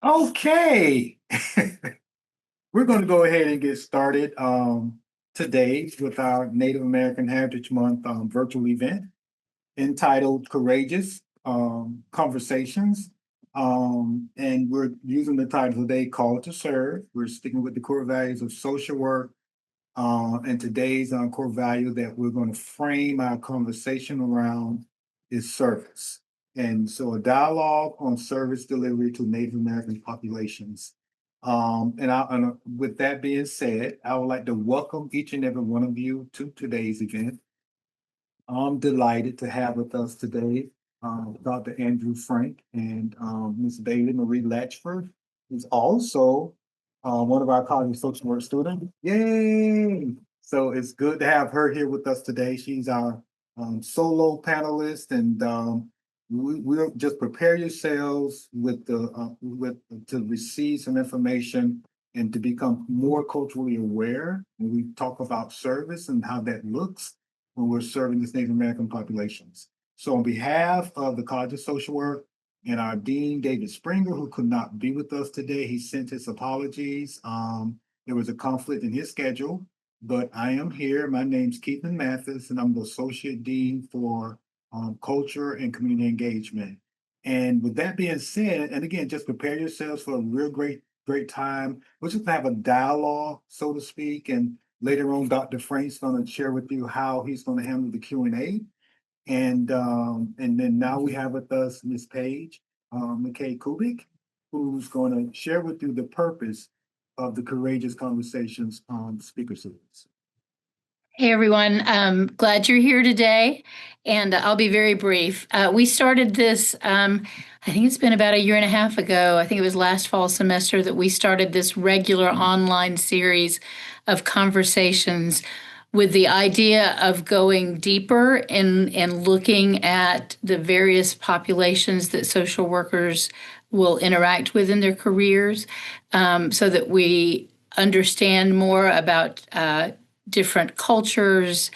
Okay, we're going to go ahead and get started today with our Native American Heritage Month virtual event entitled Courageous Conversations. And we're using the title today, Call to Serve. We're sticking with the core values of social work. And today's core value that we're going to frame our conversation around is service. And so a dialogue on service delivery to Native American populations. And with that being said, I would like to welcome each and every one of you to today's event. I'm delighted to have with us today Dr. Andrew Frank and Ms. Bailey Marie Latchford, who's also one of our college social work students. Yay! So it's good to have her here with us today. She's our solo panelist, and we'll just prepare yourselves with to receive some information and to become more culturally aware when we talk about service and how that looks when we're serving these Native American populations. So on behalf of the College of Social Work and our Dean, David Springer, who could not be with us today, he sent his apologies. There was a conflict in his schedule, but I am here. My name's Keithan Mathis, and I'm the Associate Dean for Culture and Community Engagement. And with that being said, and again, just prepare yourselves for a real great time. We'll just have a dialogue, so to speak, and later on, Dr. Frank's going to share with you how he's going to handle the Q&A. And then now we have with us Ms. Paige McKay Kubik, who's going to share with you the purpose of the Courageous Conversations speaker series. Hey everyone, glad you're here today, and I'll be very brief. We started this, I think it's been about a year and a half ago. I think it was last fall semester that we started this regular online series of conversations with the idea of going deeper and looking at the various populations that social workers will interact with in their careers, so that we understand more about different cultures,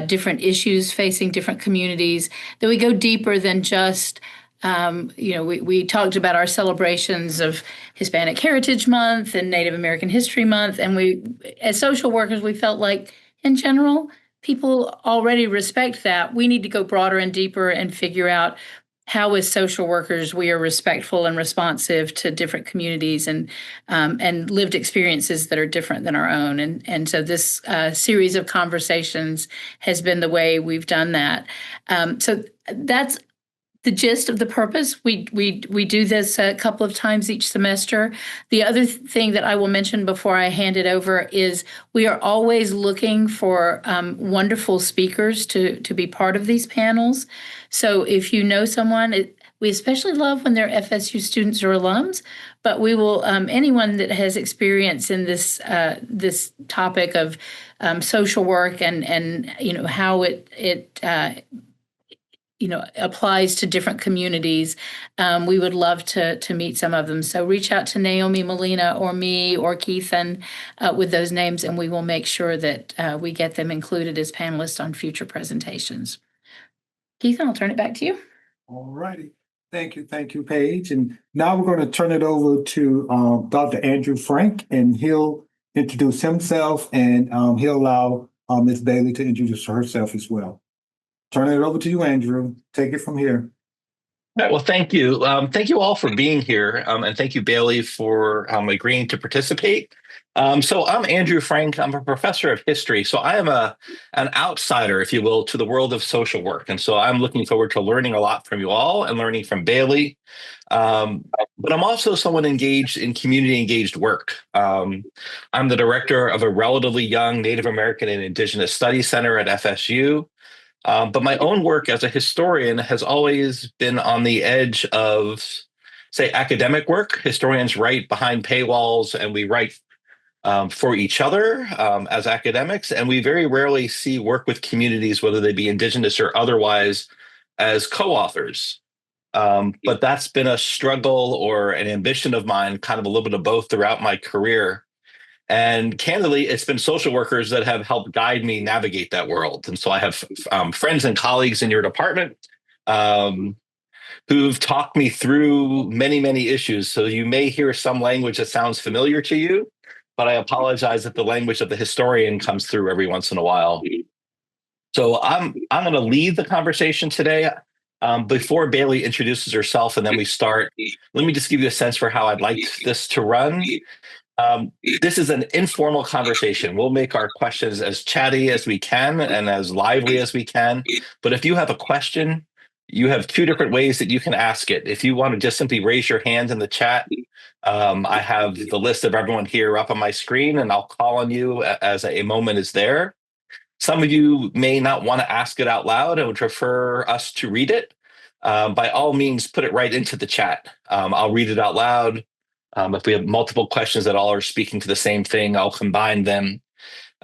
different issues facing different communities, that we go deeper than just, we talked about our celebrations of Hispanic Heritage Month and Native American History Month. And we, as social workers, we felt like, in general, people already respect that. We need to go broader and deeper and figure out how, as social workers, we are respectful and responsive to different communities and lived experiences that are different than our own. And so this series of conversations has been the way we've done that. So that's the gist of the purpose. We do this a couple of times each semester. The other thing that I will mention before I hand it over is we are always looking for wonderful speakers to be part of these panels. So if you know someone, we especially love when they're FSU students or alums, but we will, anyone that has experience in this this topic of social work and how it applies to different communities. We would love to meet some of them. So reach out to Naomi Molina or me or Keithan with those names, and we will make sure that we get them included as panelists on future presentations. Keithan, I'll turn it back to you. All righty. Thank you, Paige. And now we're going to turn it over to Dr. Andrew Frank, and he'll introduce himself, and he'll allow Ms. Bailey to introduce herself as well. Turn it over to you, Andrew. Take it from here. All right, well, thank you. Thank you all for being here. And thank you, Bailey, for agreeing to participate. So I'm Andrew Frank. I'm a professor of history. So I am an outsider, if you will, to the world of social work. And so I'm looking forward to learning a lot from you all and learning from Bailey. But I'm also someone engaged in community engaged work. I'm the director of a relatively young Native American and Indigenous Studies Center at FSU. But my own work as a historian has always been on the edge of, say, academic work. Historians write behind paywalls, and we write for each other as academics. And we very rarely see work with communities, whether they be Indigenous or otherwise, as co-authors. But that's been a struggle or an ambition of mine, kind of a little bit of both throughout my career. And candidly, it's been social workers that have helped guide me navigate that world. And so I have friends and colleagues in your department who've talked me through many, many issues. So you may hear some language that sounds familiar to you, but I apologize if the language of the historian comes through every once in a while. So I'm going to lead the conversation today. Before Bailey introduces herself and then we start, let me just give you a sense for how I'd like this to run. This is an informal conversation. We'll make our questions as chatty as we can and as lively as we can. But if you have a question, you have two different ways that you can ask it. If you want to just simply raise your hand in the chat, I have the list of everyone here up on my screen, and I'll call on you as a moment is there. Some of you may not want to ask it out loud and would prefer us to read it. By all means, put it right into the chat. I'll read it out loud. If we have multiple questions that all are speaking to the same thing, I'll combine them.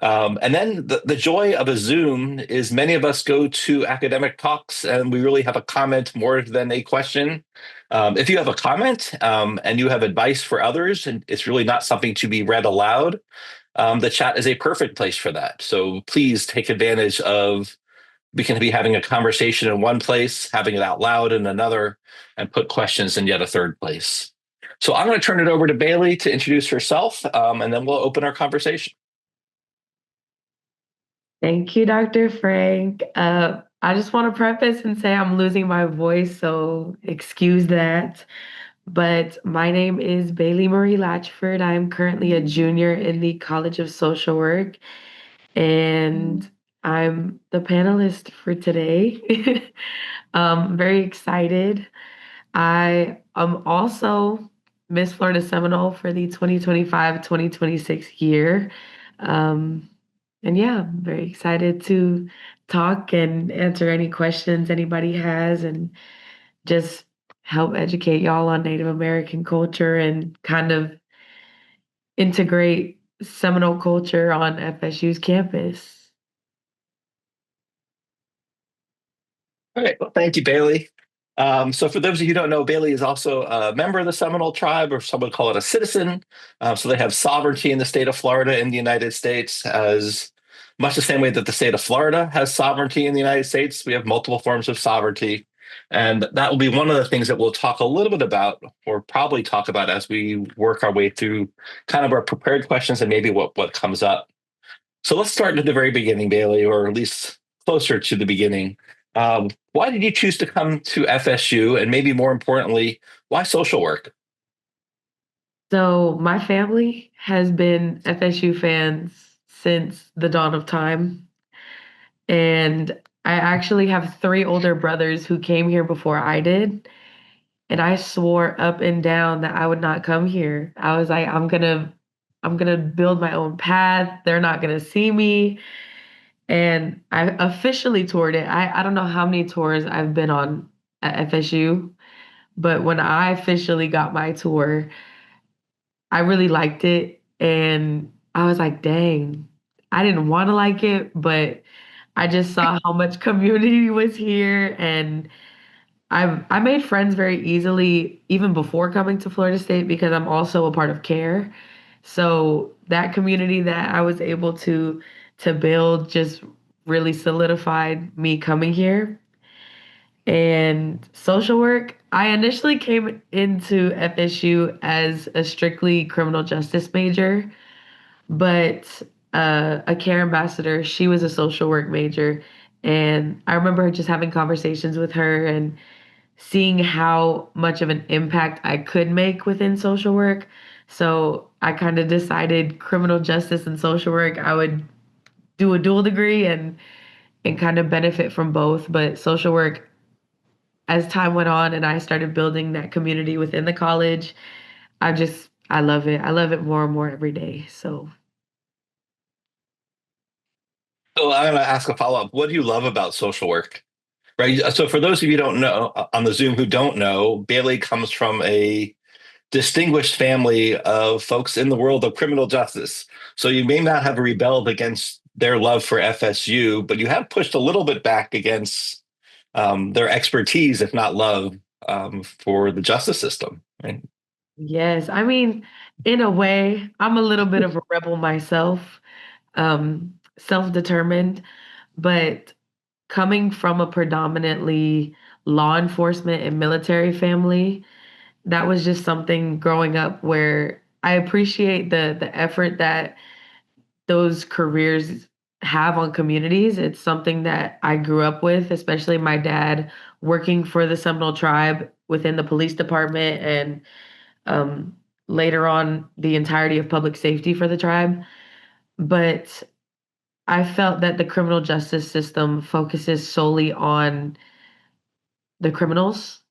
And then the joy of a Zoom is many of us go to academic talks and we really have a comment more than a question. If you have a comment and you have advice for others, and it's really not something to be read aloud, the chat is a perfect place for that. So please take advantage of, we can be having a conversation in one place, having it out loud in another, and put questions in yet a third place. So I'm going to turn it over to Bailey to introduce herself, and then we'll open our conversation. Thank you, Dr. Frank. I just want to preface and say I'm losing my voice, so excuse that. But my name is Bailey Marie Latchford. I'm currently a junior in the College of Social Work, and I'm the panelist for today. Very excited. I am also Miss Florida Seminole for the 2025-2026 year. And yeah, I'm very excited to talk and answer any questions anybody has and just help educate y'all on Native American culture and kind of integrate Seminole culture on FSU's campus. All right. Well, thank you, Bailey. So for those of you who don't know, Bailey is also a member of the Seminole tribe, or some would call it a citizen. So they have sovereignty in the state of Florida in the United States, as much the same way that the state of Florida has sovereignty in the United States. We have multiple forms of sovereignty. And that will be one of the things that we'll talk a little bit about, or probably talk about as we work our way through kind of our prepared questions and maybe what comes up. So let's start at the very beginning, Bailey, or at least closer to the beginning. Why did you choose to come to FSU? And maybe more importantly, why social work? So my family has been FSU fans since the dawn of time. And I actually have 3 older brothers who came here before I did. And I swore up and down that I would not come here. I was like, I'm gonna build my own path. They're not gonna see me. And I officially toured it. I don't know how many tours I've been on at FSU, but when I officially got my tour, I really liked it. And I was like, dang, I didn't want to like it, but I just saw how much community was here. And I made friends very easily, even before coming to Florida State, because I'm also a part of CARE. So that community that I was able to build just really solidified me coming here. And social work, I initially came into FSU as a strictly criminal justice major, but a CARE ambassador, she was a social work major. And I remember just having conversations with her and seeing how much of an impact I could make within social work. So I kind of decided criminal justice and social work, I would do a dual degree and kind of benefit from both. But social work, as time went on and I started building that community within the college, I love it. I love it more and more every day. So I'm going to ask a follow-up. What do you love about social work? Right. So for those of you who don't know on the Zoom who don't know, Bailey comes from a distinguished family of folks in the world of criminal justice. So you may not have rebelled against their love for FSU, but you have pushed a little bit back against their expertise, if not love, for the justice system. Right? yes, I mean, in a way, I'm a little bit of a rebel myself, self-determined, but coming from a predominantly law enforcement and military family. That was just something growing up where I appreciate the effort that those careers have on communities. It's something that I grew up with, especially my dad working for the Seminole tribe within the police department and um, later on the entirety of public safety for the tribe. But I felt that the criminal justice system focuses solely on the criminals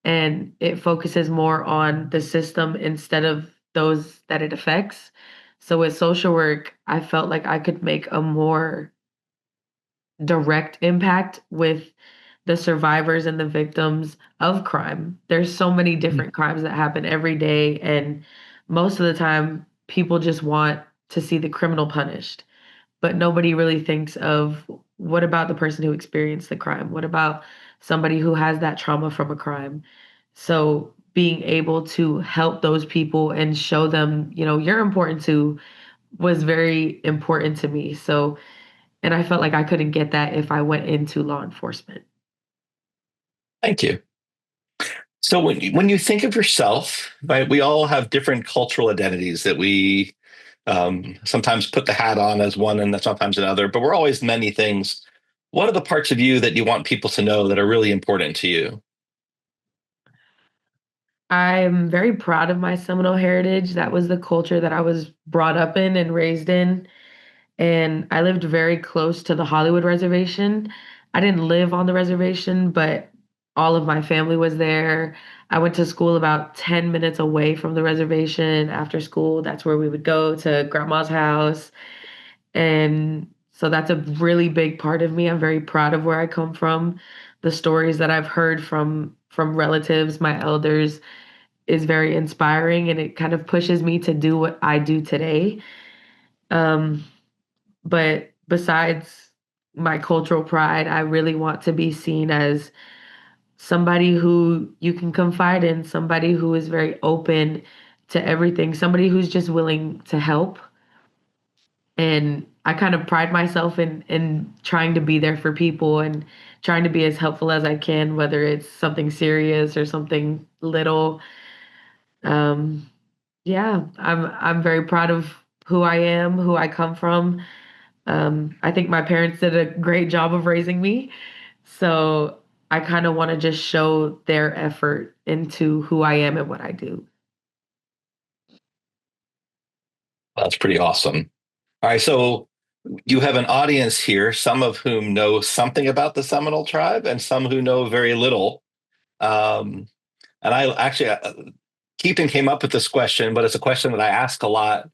and it focuses more on the system instead of those that it affects. So with social work, I felt like I could make a more direct impact with the survivors and the victims of crime. There's so many different crimes that happen every day, and most of the time, people just want to see the criminal punished. But nobody really thinks of what about the person who experienced the crime? What about somebody who has that trauma from a crime? So being able to help those people and show them, you're important too, was very important to me. So, and I felt like I couldn't get that if I went into law enforcement. Thank you. So when you think of yourself, right, we all have different cultural identities that we sometimes put the hat on as one and sometimes another, but we're always many things. What are the parts of you that you want people to know that are really important to you? I'm very proud of my Seminole heritage. That was the culture that I was brought up in and raised in. And I lived very close to the Hollywood reservation. I didn't live on the reservation, but all of my family was there. I went to school about 10 minutes away from the reservation. After school, that's where we would go to grandma's house. And so that's a really big part of me. I'm very proud of where I come from. The stories that I've heard from relatives, my elders, is very inspiring and it kind of pushes me to do what I do today. Um, but besides my cultural pride, I really want to be seen as somebody who you can confide in, somebody who is very open to everything, somebody who's just willing to help. And I kind of pride myself in trying to be there for people and trying to be as helpful as I can, whether it's something serious or something little. Um, yeah, I'm very proud of who I am, who I come from. I think my parents did a great job of raising me. So I kind of want to just show their effort into who I am and what I do. That's pretty awesome. All right, so you have an audience here, some of whom know something about the Seminole tribe and some who know very little. Um, and I actually, Keaton came up with this question, but it's a question that I ask a lot.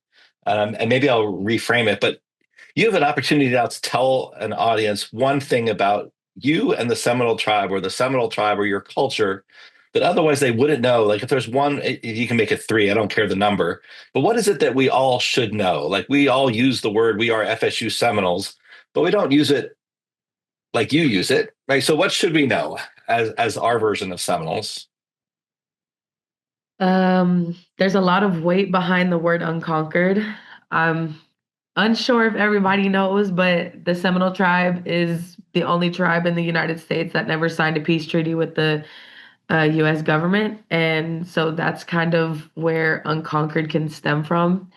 And maybe I'll reframe it, but you have an opportunity now to tell an audience one thing about you and the Seminole tribe or your culture that otherwise they wouldn't know. Like if there's one, you can make it three, I don't care the number, but what is it that we all should know? Like we all use the word, we are FSU Seminoles, but we don't use it like you use it, right? So what should we know as our version of Seminoles? There's a lot of weight behind the word unconquered. I'm unsure if everybody knows, but the Seminole tribe is the only tribe in the United States that never signed a peace treaty with the US government. And so that's kind of where unconquered can stem from.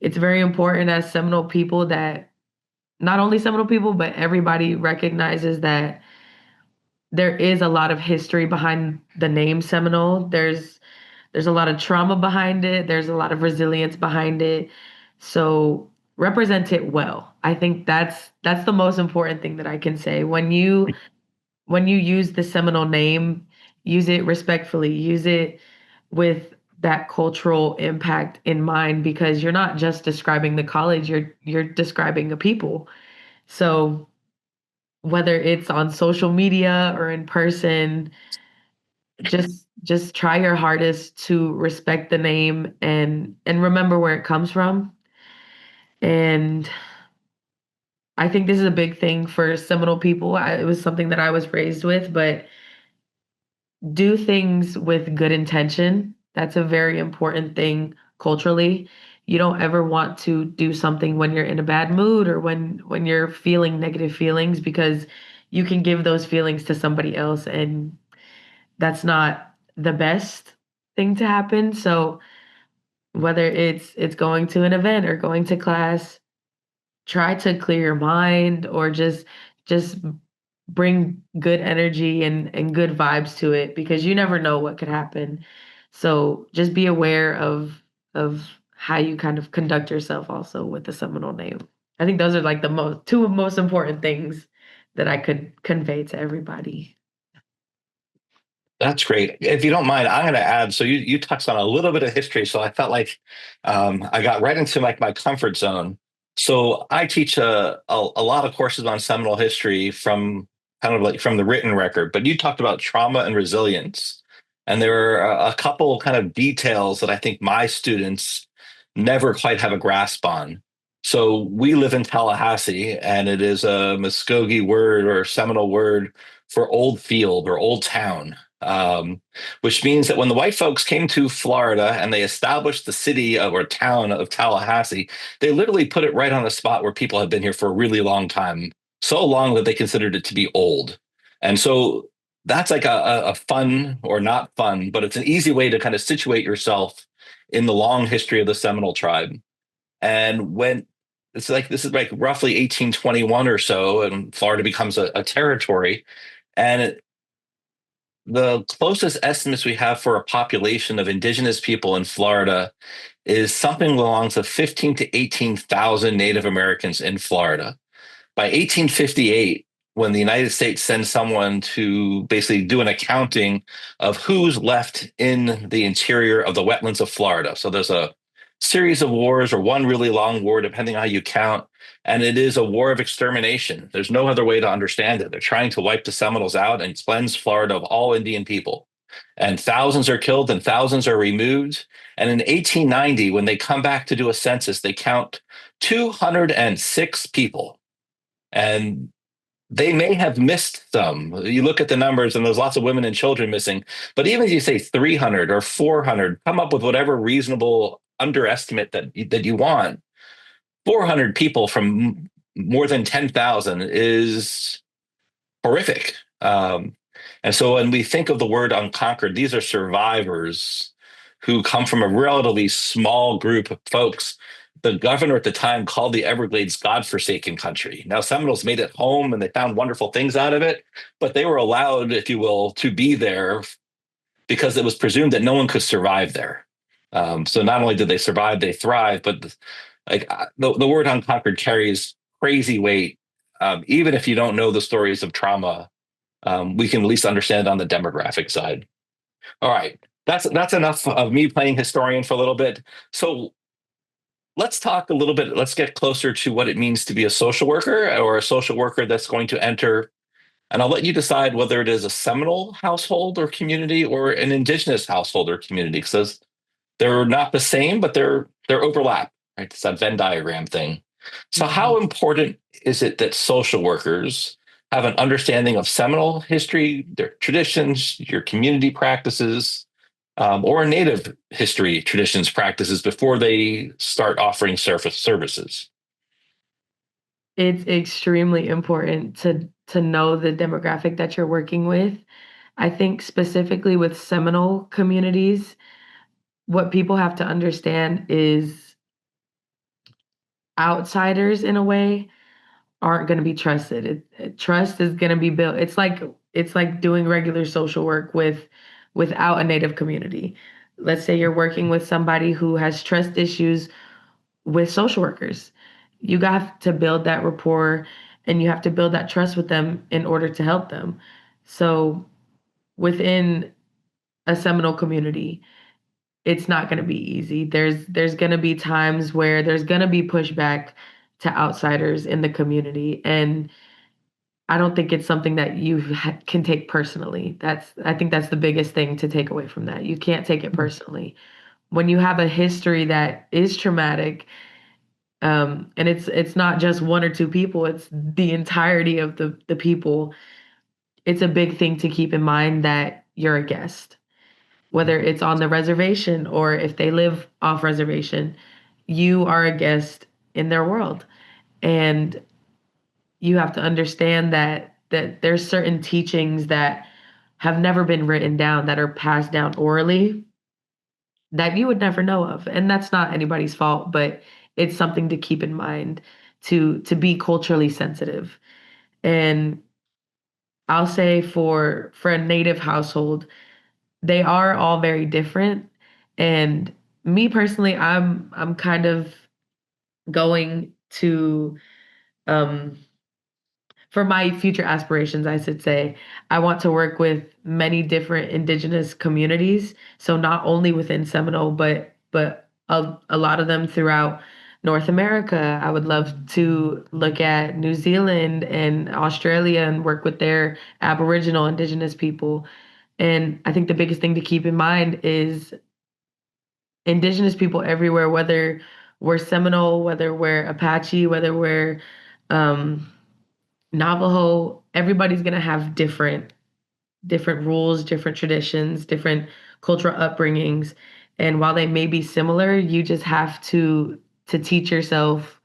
It's very important as Seminole people that not only Seminole people, but everybody recognizes that there is a lot of history behind the name Seminole. There's a lot of trauma behind it. There's a lot of resilience behind it. So represent it well. I think that's the most important thing that I can say. When you use the Seminole name, use it respectfully. Use it with that cultural impact in mind because you're not just describing the college, you're describing a people. So whether it's on social media or in person, just try your hardest to respect the name and remember where it comes from. And I think this is a big thing for Seminole people. It was something that I was raised with, but do things with good intention. That's a very important thing culturally. You don't ever want to do something when you're in a bad mood or when you're feeling negative feelings because you can give those feelings to somebody else and that's not the best thing to happen. So whether it's going to an event or going to class, try to clear your mind or just bring good energy and good vibes to it because you never know what could happen. So just be aware of how you kind of conduct yourself also with the Seminole name. I think those are like the two most important things that I could convey to everybody. That's great. If you don't mind, I'm going to add. So you touched on a little bit of history, so I felt like I got right into like my comfort zone. So I teach a lot of courses on Seminole history from kind of like from the written record. But you talked about trauma and resilience, and there are a couple kind of details that I think my students never quite have a grasp on. So we live in Tallahassee, and it is a Muskogee word or Seminole word for old field or old town, which means that when the white folks came to Florida and they established the city or town of Tallahassee, they literally put it right on a spot where people had been here for a really long time, so long that they considered it to be old. And so that's like a fun or not fun, but it's an easy way to kind of situate yourself in the long history of the Seminole tribe. And when it's like this is like roughly 1821 or so, and Florida becomes a territory. And the closest estimates we have for a population of indigenous people in Florida is something along the 15 to 18,000 Native Americans in Florida. By 1858, when the United States sends someone to basically do an accounting of who's left in the interior of the wetlands of Florida. So there's a series of wars or one really long war, depending on how you count. And it is a war of extermination. There's no other way to understand it. They're trying to wipe the Seminoles out and cleanse Florida of all Indian people. And thousands are killed and thousands are removed. And in 1890, when they come back to do a census, they count 206 people. And they may have missed some. You look at the numbers and there's lots of women and children missing. But even if you say 300 or 400, come up with whatever reasonable underestimate that you want. 400 people from more than 10,000 is horrific. And so when we think of the word unconquered, these are survivors who come from a relatively small group of folks. The governor at the time called the Everglades godforsaken country. Now, Seminoles made it home and they found wonderful things out of it, but they were allowed, if you will, to be there because it was presumed that no one could survive there. So not only did they survive, they thrived, but like the word unconquered carries crazy weight. Even if you don't know the stories of trauma, we can at least understand on the demographic side. All right, that's enough of me playing historian for a little bit. So let's talk a little bit. Let's get closer to what it means to be a social worker or a social worker that's going to enter. And I'll let you decide whether it is a Seminole household or community or an Indigenous household or community, because they're not the same, but they're overlap, right? It's that Venn diagram thing. So how important is it that social workers have an understanding of Seminole history, their traditions, your community practices, or Native history, traditions, practices before they start offering services? It's extremely important to know the demographic that you're working with. I think specifically with Seminole communities, what people have to understand is outsiders in a way aren't going to be trusted. Trust is going to be built. It's like doing regular social work without a Native community. Let's say you're working with somebody who has trust issues with social workers. You have to build that rapport and you have to build that trust with them in order to help them. So within a Seminole community, it's not going to be easy. There's going to be times where there's going to be pushback to outsiders in the community, and I don't think it's something that you can take personally. I think that's the biggest thing to take away from that. You can't take it personally. When you have a history that is traumatic, and it's not just one or two people, it's the entirety of the people. It's a big thing to keep in mind that you're a guest, whether it's on the reservation or if they live off reservation, you are a guest in their world. And you have to understand that there's certain teachings that have never been written down, that are passed down orally, that you would never know of. And that's not anybody's fault, but it's something to keep in mind, to be culturally sensitive. And I'll say for a Native household, they are all very different. And me personally, I'm kind of going to, um for my future aspirations, I should say, I want to work with many different Indigenous communities. So not only within Seminole, but a lot of them throughout North America. I would love to look at New Zealand and Australia and work with their Aboriginal Indigenous people. And I think the biggest thing to keep in mind is Indigenous people everywhere, whether we're Seminole, whether we're Apache, whether we're um, Navajo, everybody's gonna have different rules, different traditions, different cultural upbringings. And while they may be similar, you just have to teach yourself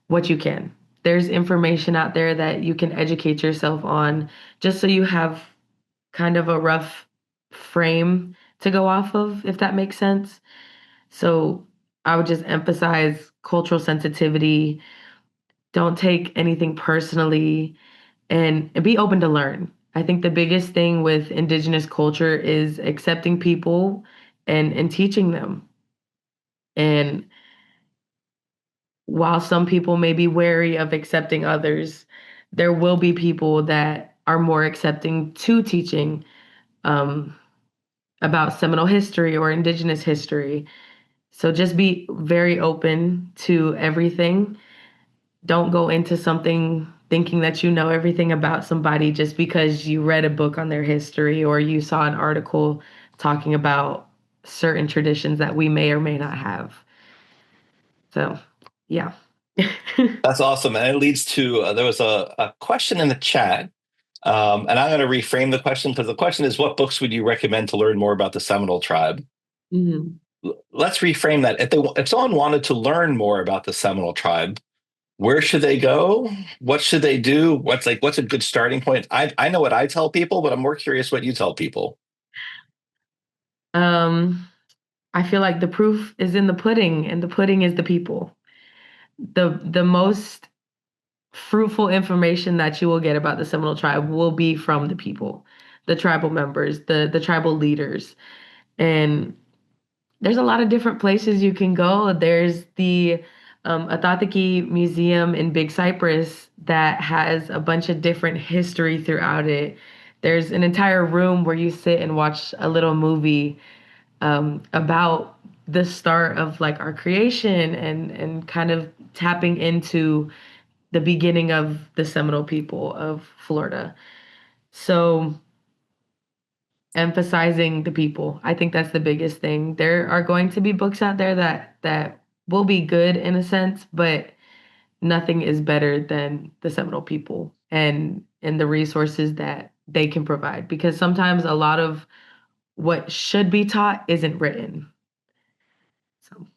what you can. There's information out there that you can educate yourself on, just so you have kind of a rough frame to go off of, if that makes sense. So I would just emphasize cultural sensitivity. Don't take anything personally, and be open to learn. I think the biggest thing with Indigenous culture is accepting people and teaching them. And while some people may be wary of accepting others, there will be people that are more accepting to teaching um, about Seminole history or Indigenous history. So just be very open to everything. Don't go into something thinking that you know everything about somebody just because you read a book on their history or you saw an article talking about certain traditions that we may or may not have. So, yeah. That's awesome. And it leads to there was a question in the chat. And I'm going to reframe the question, because the question is, what books would you recommend to learn more about the Seminole tribe? Mhm. Let's reframe that. If someone wanted to learn more about the Seminole tribe, where should they go? What should they do? What's a good starting point? I know what I tell people, but I'm more curious what you tell people. Um, I feel like the proof is in the pudding, and the pudding is the people. The most fruitful information that you will get about the Seminole tribe will be from the people, the tribal members, the tribal leaders. And there's a lot of different places you can go. There's the Athatiki Museum in Big Cypress that has a bunch of different history throughout it. There's an entire room where you sit and watch a little movie about the start of like our creation, and kind of tapping into the beginning of the Seminole people of Florida. So emphasizing the people, I think that's the biggest thing. There are going to be books out there that will be good in a sense, but nothing is better than the Seminole people and the resources that they can provide, because sometimes a lot of what should be taught isn't written. So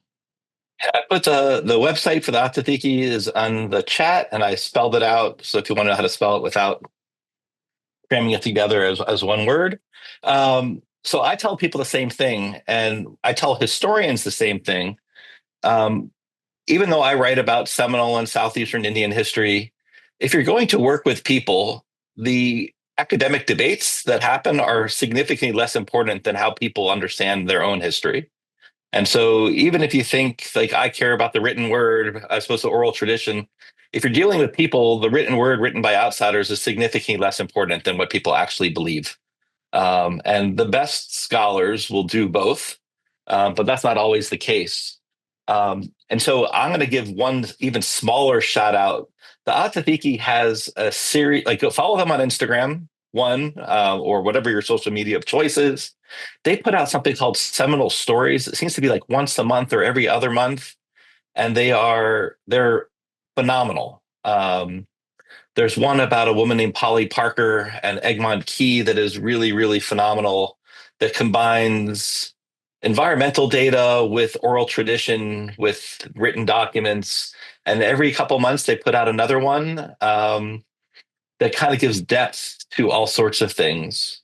I put the website for the Atatiki is on the chat, and I spelled it out. So if you want to know how to spell it without cramming it together as one word. So I tell people the same thing, and I tell historians the same thing. Um, Even though I write about Seminole and Southeastern Indian history, if you're going to work with people, the academic debates that happen are significantly less important than how people understand their own history. And so even if you think like I care about the written word as opposed to oral tradition, if you're dealing with people, the written word written by outsiders is significantly less important than what people actually believe. And the best scholars will do both, but that's not always the case. And so I'm going to give one even smaller shout out. The Atatiki has a series, like follow them on Instagram, or whatever your social media of choice is. They put out something called Seminole Stories. It seems to be like once a month or every other month, and they're phenomenal. There's one about a woman named Polly Parker and Egmont Key that is really, really phenomenal, that combines environmental data with oral tradition, with written documents. And every couple months, they put out another one that kind of gives depth to all sorts of things.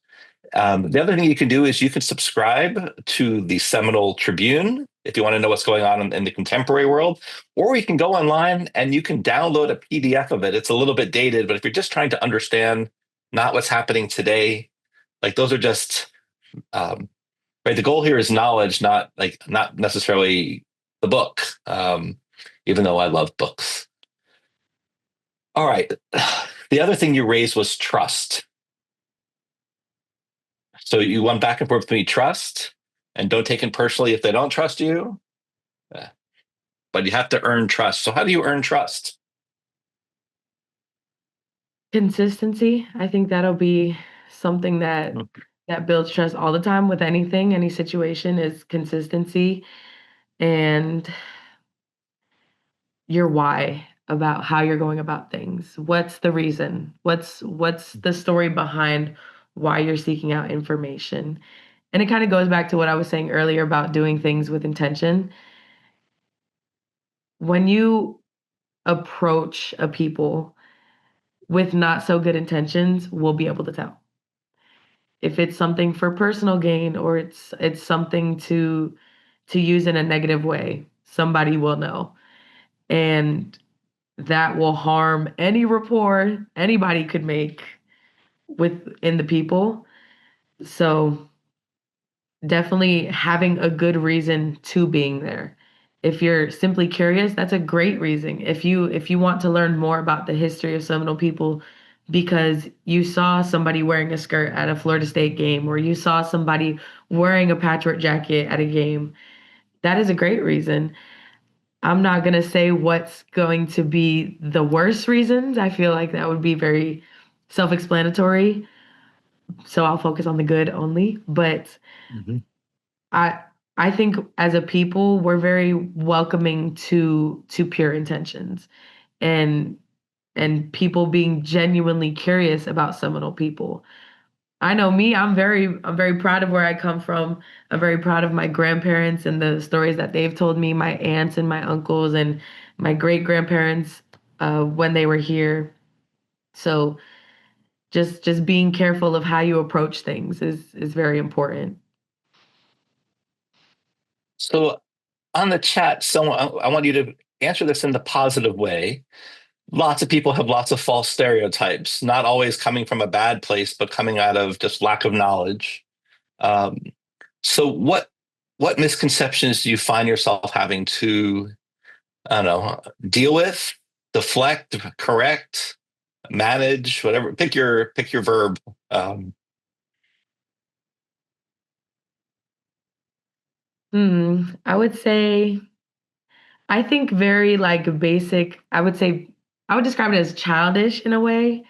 The other thing you can do is you can subscribe to the Seminole Tribune if you want to know what's going on in the contemporary world, or you can go online and you can download a PDF of it. It's a little bit dated, but if you're just trying to understand not what's happening today, like those are just right. The goal here is knowledge, not necessarily the book. Even though I love books. All right. The other thing you raised was trust. So you went back and forth between trust and don't take it personally if they don't trust you. But you have to earn trust. So how do you earn trust? Consistency. I think that'll be something that builds trust all the time with anything, any situation is consistency and your why about how you're going about things. What's the reason? What's the story behind why you're seeking out information? And it kind of goes back to what I was saying earlier about doing things with intention. When you approach a people with not so good intentions, we'll be able to tell. If it's something for personal gain or it's something to use in a negative way, somebody will know. And that will harm any rapport anybody could make within the people. So definitely having a good reason to being there. If you're simply curious, that's a great reason. If you want to learn more about the history of Seminole people because you saw somebody wearing a skirt at a Florida State game or you saw somebody wearing a patchwork jacket at a game, that is a great reason. I'm not going to say what's going to be the worst reasons. I feel like that would be very self-explanatory. So I'll focus on the good only. But I I think as a people, we're very welcoming to pure intentions and people being genuinely curious about Seminole people. I know me, I'm very proud of where I come from. I'm very proud of my grandparents and the stories that they've told me, my aunts and my uncles and my great grandparents when they were here. So just being careful of how you approach things is very important. So on the chat, someone I want you to answer this in the positive way. Lots of people have lots of false stereotypes, not always coming from a bad place, but coming out of just lack of knowledge. Um, so what misconceptions do you find yourself having to, I don't know, deal with, deflect, correct, manage, whatever? Pick your verb. I would say I think very like basic, I would say I would describe it as childish in a way,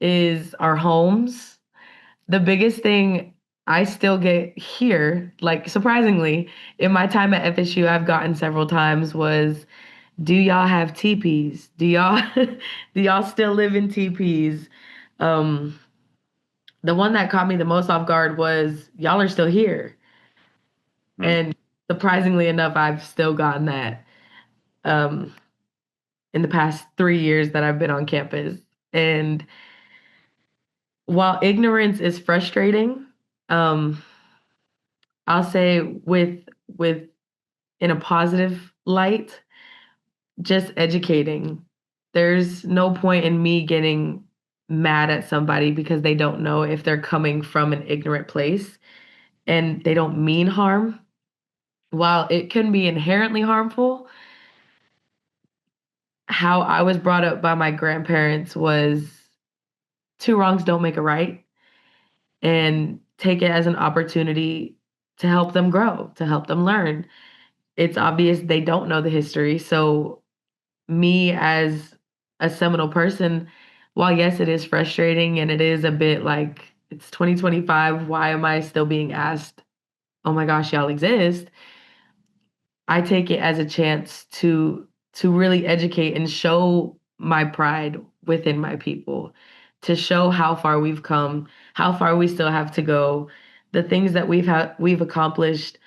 is our homes. The biggest thing I still get here, like surprisingly, in my time at FSU, I've gotten several times was, do y'all have teepees? Do y'all do y'all still live in teepees? Um, the one that caught me the most off guard was, y'all are still here. And surprisingly enough, I've still gotten that um, in the past 3 years that I've been on campus. And while ignorance is frustrating, um, I'll say with in a positive light, just educating. There's no point in me getting mad at somebody because they don't know if they're coming from an ignorant place and they don't mean harm. While it can be inherently harmful, how I was brought up by my grandparents was two wrongs don't make a right, and take it as an opportunity to help them grow, to help them learn. It's obvious they don't know the history. So, me as a Seminole person, while yes, it is frustrating and it is a bit like it's 2025, why am I still being asked, oh my gosh, y'all exist? I take it as a chance to really educate and show my pride within my people, to show how far we've come, how far we still have to go, the things that we've accomplished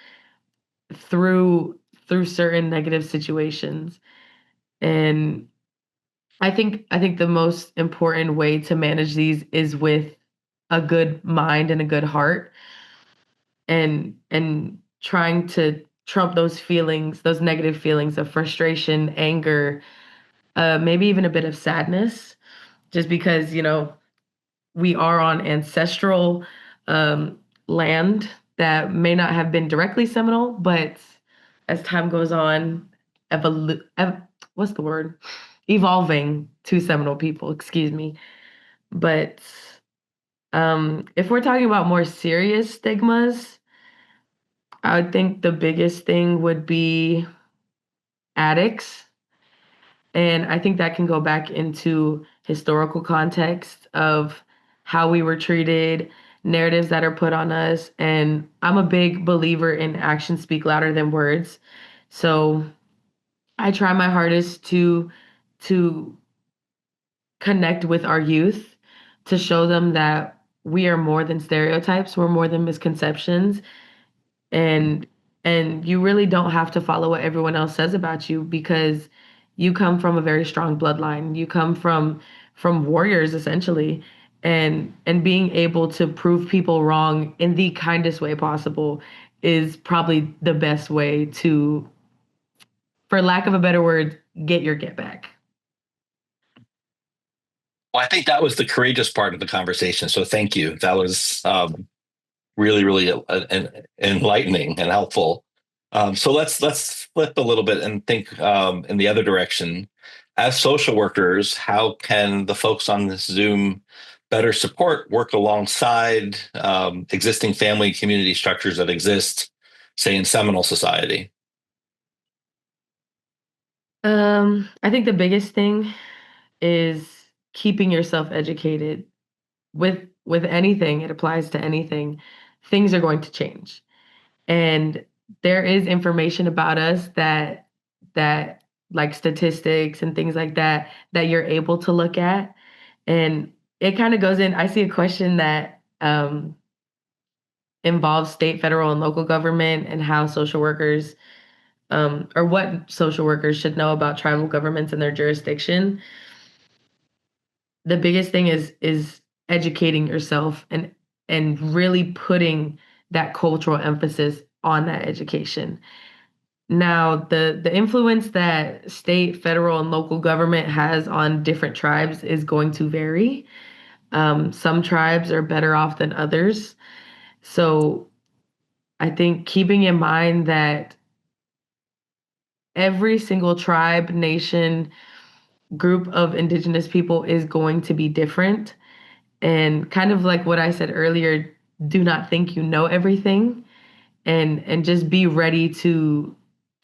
through certain negative situations. And I think the most important way to manage these is with a good mind and a good heart, and trying to trump those feelings, those negative feelings of frustration, anger, maybe even a bit of sadness, just because, we are on ancestral um, land that may not have been directly Seminole, but as time goes on, what's the word? Evolving to Seminole people, excuse me. But if we're talking about more serious stigmas, I would think the biggest thing would be addicts. And I think that can go back into historical context of how we were treated, narratives that are put on us. And I'm a big believer in actions speak louder than words. So I try my hardest to connect with our youth, to show them that we are more than stereotypes, we're more than misconceptions, and you really don't have to follow what everyone else says about you, because you come from a very strong bloodline. You come from warriors, essentially, and being able to prove people wrong in the kindest way possible is probably the best way to, for lack of a better word, get your get back. Well, I think that was the courageous part of the conversation. So thank you. That was really, really enlightening and helpful. So let's flip a little bit and think in the other direction. As social workers, how can the folks on this Zoom better support, work alongside existing family community structures that exist, say, in Seminole society? I think the biggest thing is keeping yourself educated. With anything, it applies to anything. Things are going to change. And there is information about us that like statistics and things like that you're able to look at. And it kind of goes in. I see a question that involves state, federal, and local government, and how social workers or what social workers should know about tribal governments and their jurisdiction. The biggest thing is educating yourself and really putting that cultural emphasis on that education. Now, the influence that state, federal, and local government has on different tribes is going to vary. Some tribes are better off than others. So I think keeping in mind that every single tribe, nation, group of Indigenous people is going to be different. And kind of like what I said earlier, do not think you know everything, and just be ready to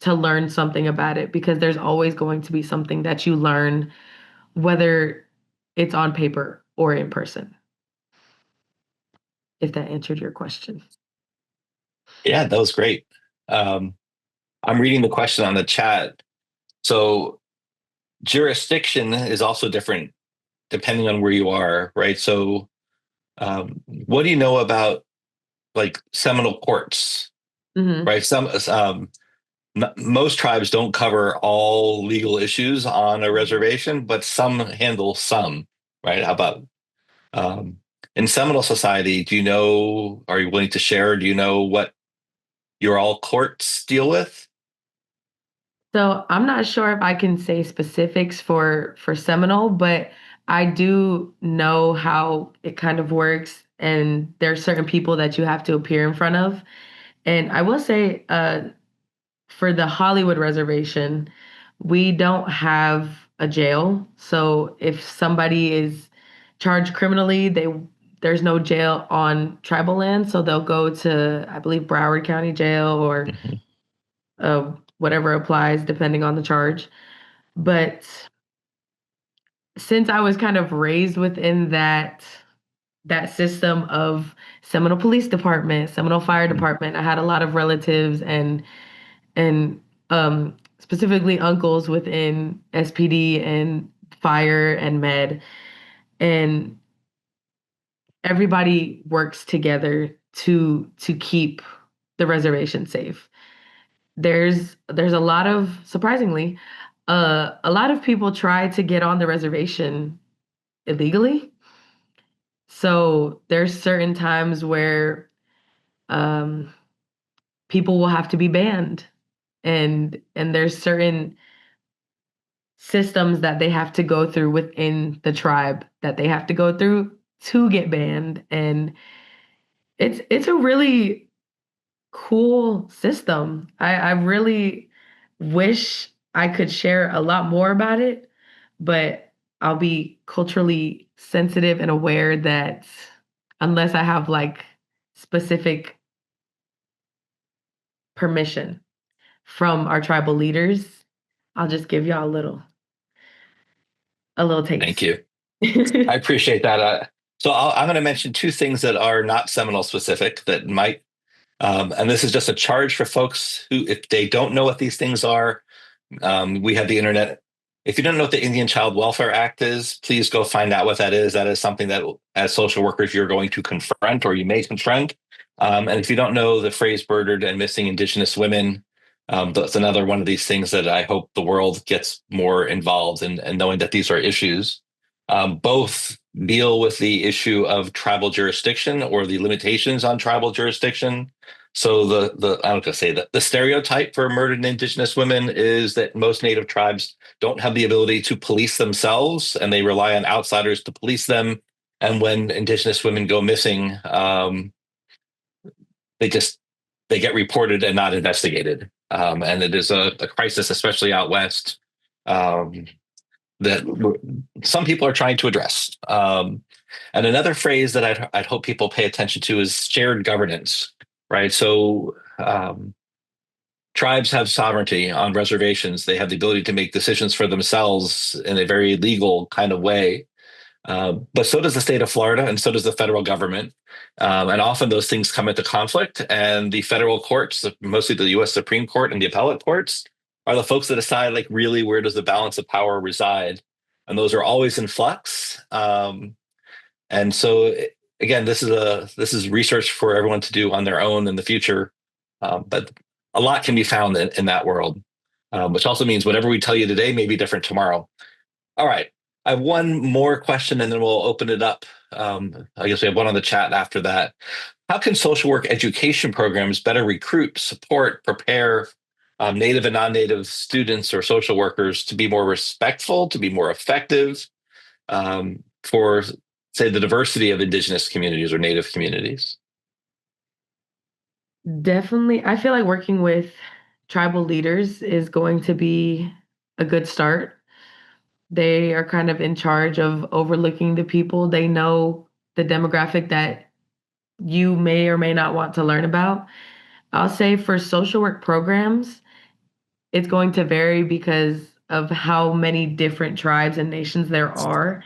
learn something about it, because there's always going to be something that you learn, whether it's on paper or in person. If that answered your question. Yeah, that was great. I'm reading the question on the chat. So jurisdiction is also different depending on where you are, right? So what do you know about like Seminole courts, Mm-hmm. right? Most tribes don't cover all legal issues on a reservation, but some handle some, right? How about in Seminole society, do you know, are you willing to share? Do you know what your all courts deal with? So I'm not sure if I can say specifics for Seminole, but I do know how it kind of works, and there are certain people that you have to appear in front of. And I will say, for the Hollywood reservation, we don't have a jail. So if somebody is charged criminally, there's no jail on tribal land. So they'll go to, I believe, Broward County Jail, or Mhm. whatever applies depending on the charge. But since I was kind of raised within that system of Seminole Police Department, Seminole Fire Department, I had a lot of relatives and specifically uncles within SPD and fire and med, and everybody works together to keep the reservation safe. There's a lot of, surprisingly, a lot of people try to get on the reservation illegally, So there's certain times where people will have to be banned, and there's certain systems that they have to go through within the tribe that they have to go through to get banned. And it's a really cool system. I really wish I could share a lot more about it, but I'll be culturally sensitive and aware that unless I have like specific permission from our tribal leaders, I'll just give y'all a little Thank taste. you. I appreciate that. I'm going to mention two things that are not Seminole specific that might, and this is just a charge for folks who, if they don't know what these things are, we have the internet. If you don't know what the Indian Child Welfare Act is, please go find out what that is. That is something that, as social workers, you're going to confront, or you may confront. And if you don't know the phrase murdered and missing Indigenous women, that's another one of these things that I hope the world gets more involved in, and knowing that these are issues. Both deal with the issue of tribal jurisdiction or the limitations on tribal jurisdiction. So I'm going to say that the stereotype for murdered Indigenous women is that most Native tribes don't have the ability to police themselves, and they rely on outsiders to police them. And when Indigenous women go missing, they get reported and not investigated. And it is a crisis, especially out west, that some people are trying to address. And another phrase that I'd hope people pay attention to is shared governance, right? So tribes have sovereignty on reservations. They have the ability to make decisions for themselves in a very legal kind of way. But so does the state of Florida, and so does the federal government. And often those things come into conflict, and the federal courts, mostly the U.S. Supreme Court and the appellate courts, are the folks that decide, like, really, where does the balance of power reside? And those are always in flux. And so, again, this is research for everyone to do on their own in the future. But a lot can be found in that world, which also means whatever we tell you today may be different tomorrow. All right. I have one more question, and then we'll open it up. I guess we have one on the chat after that. How can social work education programs better recruit, support, prepare Native and non-Native students or social workers to be more respectful, to be more effective for, say, the diversity of Indigenous communities or Native communities? Definitely. I feel like working with tribal leaders is going to be a good start. They are kind of in charge of overlooking the people. They know the demographic that you may or may not want to learn about. I'll say for social work programs, it's going to vary because of how many different tribes and nations there are.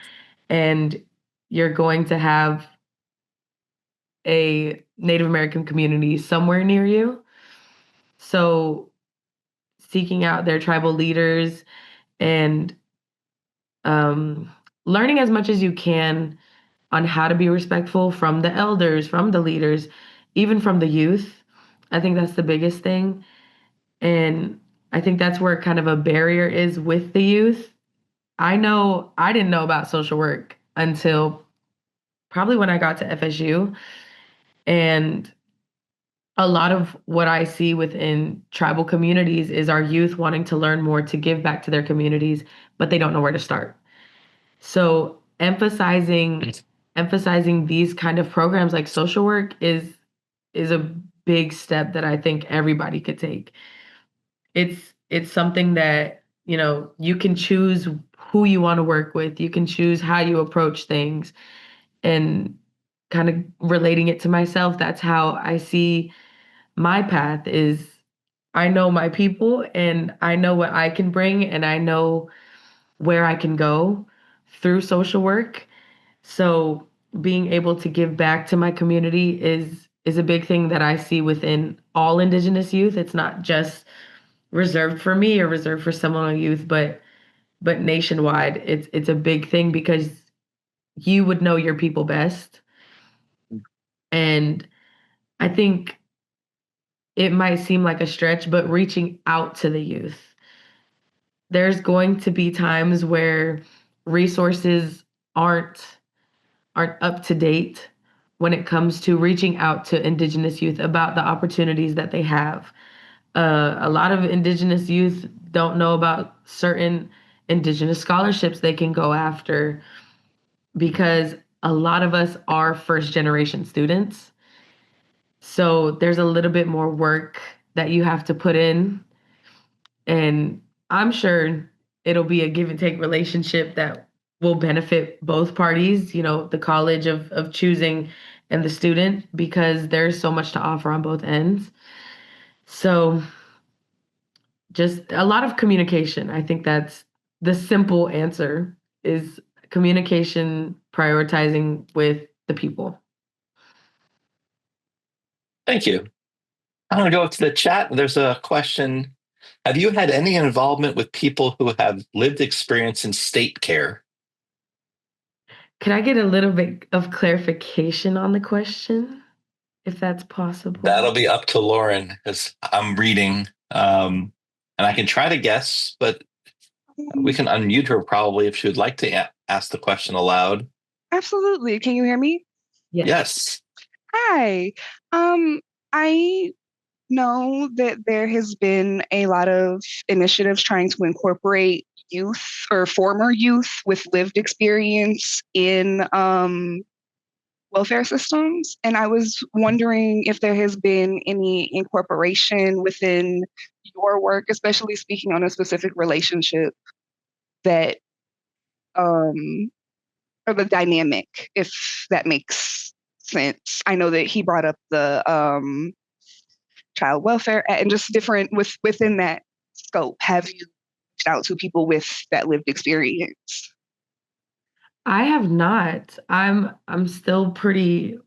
And you're going to have a Native American community somewhere near you. So seeking out their tribal leaders and learning as much as you can on how to be respectful from the elders, from the leaders, even from the youth. I think that's the biggest thing. And I think that's where kind of a barrier is with the youth. I know I didn't know about social work until probably when I got to FSU. And a lot of what I see within tribal communities is our youth wanting to learn more to give back to their communities, but they don't know where to start. So emphasizing these kind of programs like social work is a big step that I think everybody could take. It's something that, you can choose who you want to work with. You can choose how you approach things, and kind of relating it to myself. That's how I see my path is I know my people and I know what I can bring and I know where I can go through social work. So being able to give back to my community is a big thing that I see within all Indigenous youth. It's not just reserved for me or reserved for Seminole youth, but nationwide. It's a big thing because you would know your people best. And I think it might seem like a stretch, but reaching out to the youth. There's going to be times where resources aren't aren't up to date when it comes to reaching out to Indigenous youth about the opportunities that they have. A lot of Indigenous youth don't know about certain Indigenous scholarships they can go after because a lot of us are first generation students. So there's a little bit more work that you have to put in. And I'm sure it'll be a give and take relationship that will benefit both parties, the college of choosing and the student, because there's so much to offer on both ends. So just a lot of communication. I think that's the simple answer is communication, prioritizing with the people. Thank you. I'm going to go to the chat. There's a question. Have you had any involvement with people who have lived experience in state care? Can I get a little bit of clarification on the question, if that's possible? That'll be up to Lauren because I'm reading, and I can try to guess, but we can unmute her probably if she would like to ask the question aloud. Absolutely. Can you hear me? Yes. Hi. I know that there has been a lot of initiatives trying to incorporate youth or former youth with lived experience in welfare systems. And I was wondering if there has been any incorporation within your work, especially speaking on a specific relationship that or the dynamic, if that makes sense. I know that he brought up the child welfare and just different within that scope. Have you reached out to people with that lived experience? I have not. I'm still pretty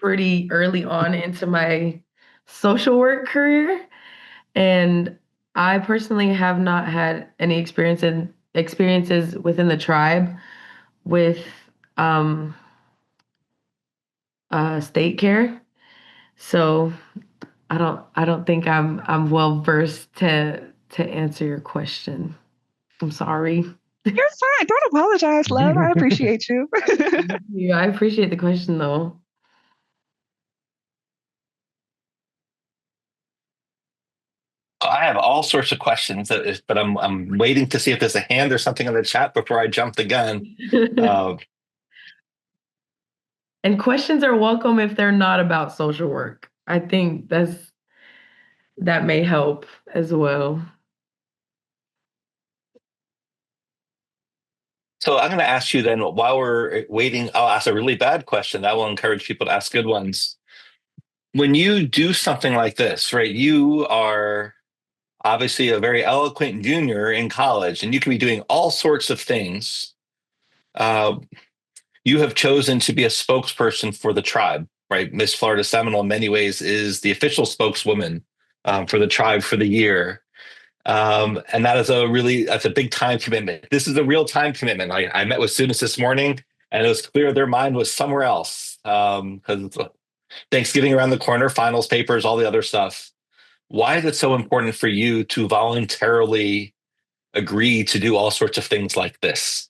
early on into my social work career, and I personally have not had any experiences within the tribe with state care. So I don't think I'm well versed to answer your question. I'm sorry. You're fine. Don't apologize, love. I appreciate you. Yeah, I appreciate the question though. I have all sorts of questions, but I'm waiting to see if there's a hand or something in the chat before I jump the gun. And questions are welcome if they're not about social work. I think that may help as well. So I'm going to ask you then, while we're waiting, I'll ask a really bad question that will encourage people to ask good ones. When you do something like this, right, you are obviously a very eloquent junior in college, and you can be doing all sorts of things. You have chosen to be a spokesperson for the tribe, right? Miss Florida Seminole, in many ways, is the official spokeswoman for the tribe for the year. And that's a big time commitment. This is a real time commitment. I met with students this morning, and it was clear their mind was somewhere else because Thanksgiving around the corner, finals papers, all the other stuff. Why is it so important for you to voluntarily agree to do all sorts of things like this?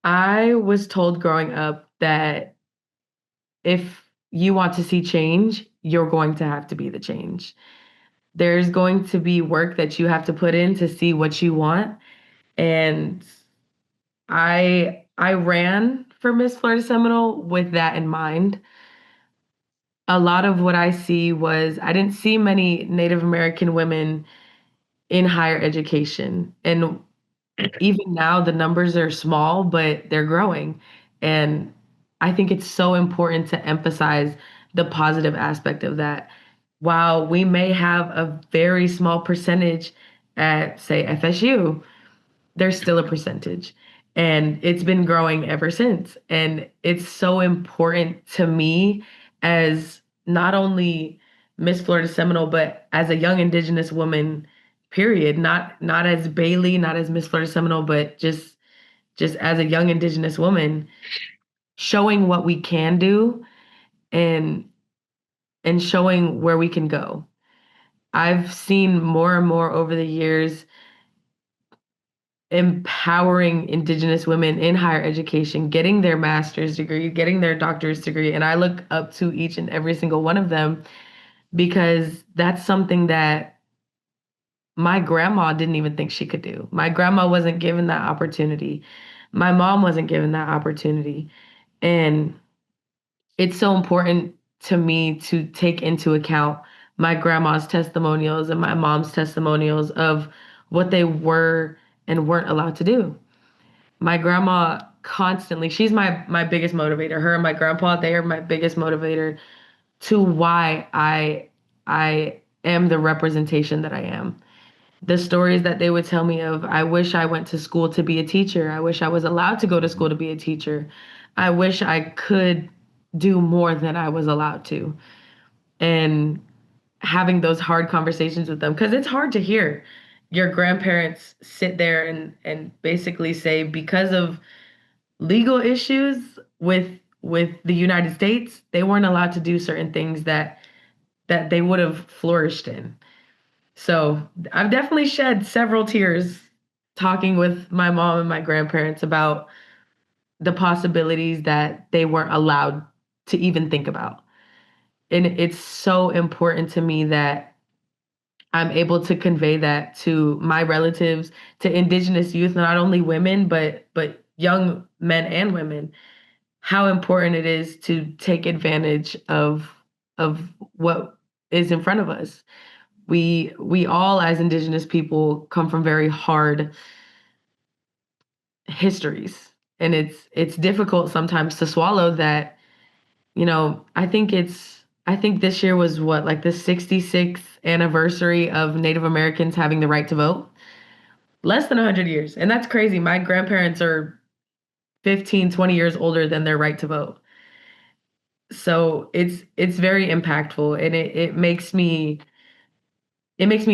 I was told growing up that if you want to see change, you're going to have to be the change. There's going to be work that you have to put in to see what you want. And I ran for Miss Florida Seminole with that in mind. A lot of what I didn't see many Native American women in higher education. And even now the numbers are small, but they're growing. And I think it's so important to emphasize the positive aspect of that. While we may have a very small percentage at, say, FSU, there's still a percentage. And it's been growing ever since. And it's so important to me as not only Miss Florida Seminole, but as a young Indigenous woman, period. Not as Bailey, not as Miss Florida Seminole, but just as a young Indigenous woman, showing what we can do and showing where we can go. I've seen more and more over the years empowering Indigenous women in higher education, getting their master's degree, getting their doctorate degree. And I look up to each and every single one of them because that's something that my grandma didn't even think she could do. My grandma wasn't given that opportunity. My mom wasn't given that opportunity. And it's so important to me to take into account my grandma's testimonials and my mom's testimonials of what they were and weren't allowed to do. My grandma constantly, she's my biggest motivator. Her and my grandpa, they are my biggest motivator to why I am the representation that I am. The stories that they would tell me of, I wish I went to school to be a teacher. I wish I was allowed to go to school to be a teacher. I wish I could do more than I was allowed to. And having those hard conversations with them, because it's hard to hear your grandparents sit there and basically say, because of legal issues with the United States, they weren't allowed to do certain things that they would have flourished in. So I've definitely shed several tears talking with my mom and my grandparents about the possibilities that they weren't allowed to even think about. And it's so important to me that I'm able to convey that to my relatives, to Indigenous youth, not only women, but young men and women, how important it is to take advantage of what is in front of us. We all as Indigenous people come from very hard histories, and it's difficult sometimes to swallow that. I think this year was what, like the 66th anniversary of Native Americans having the right to vote. Less than 100 years, and that's crazy. My grandparents are 15, 20 years older than their right to vote. So it's very impactful, and it makes me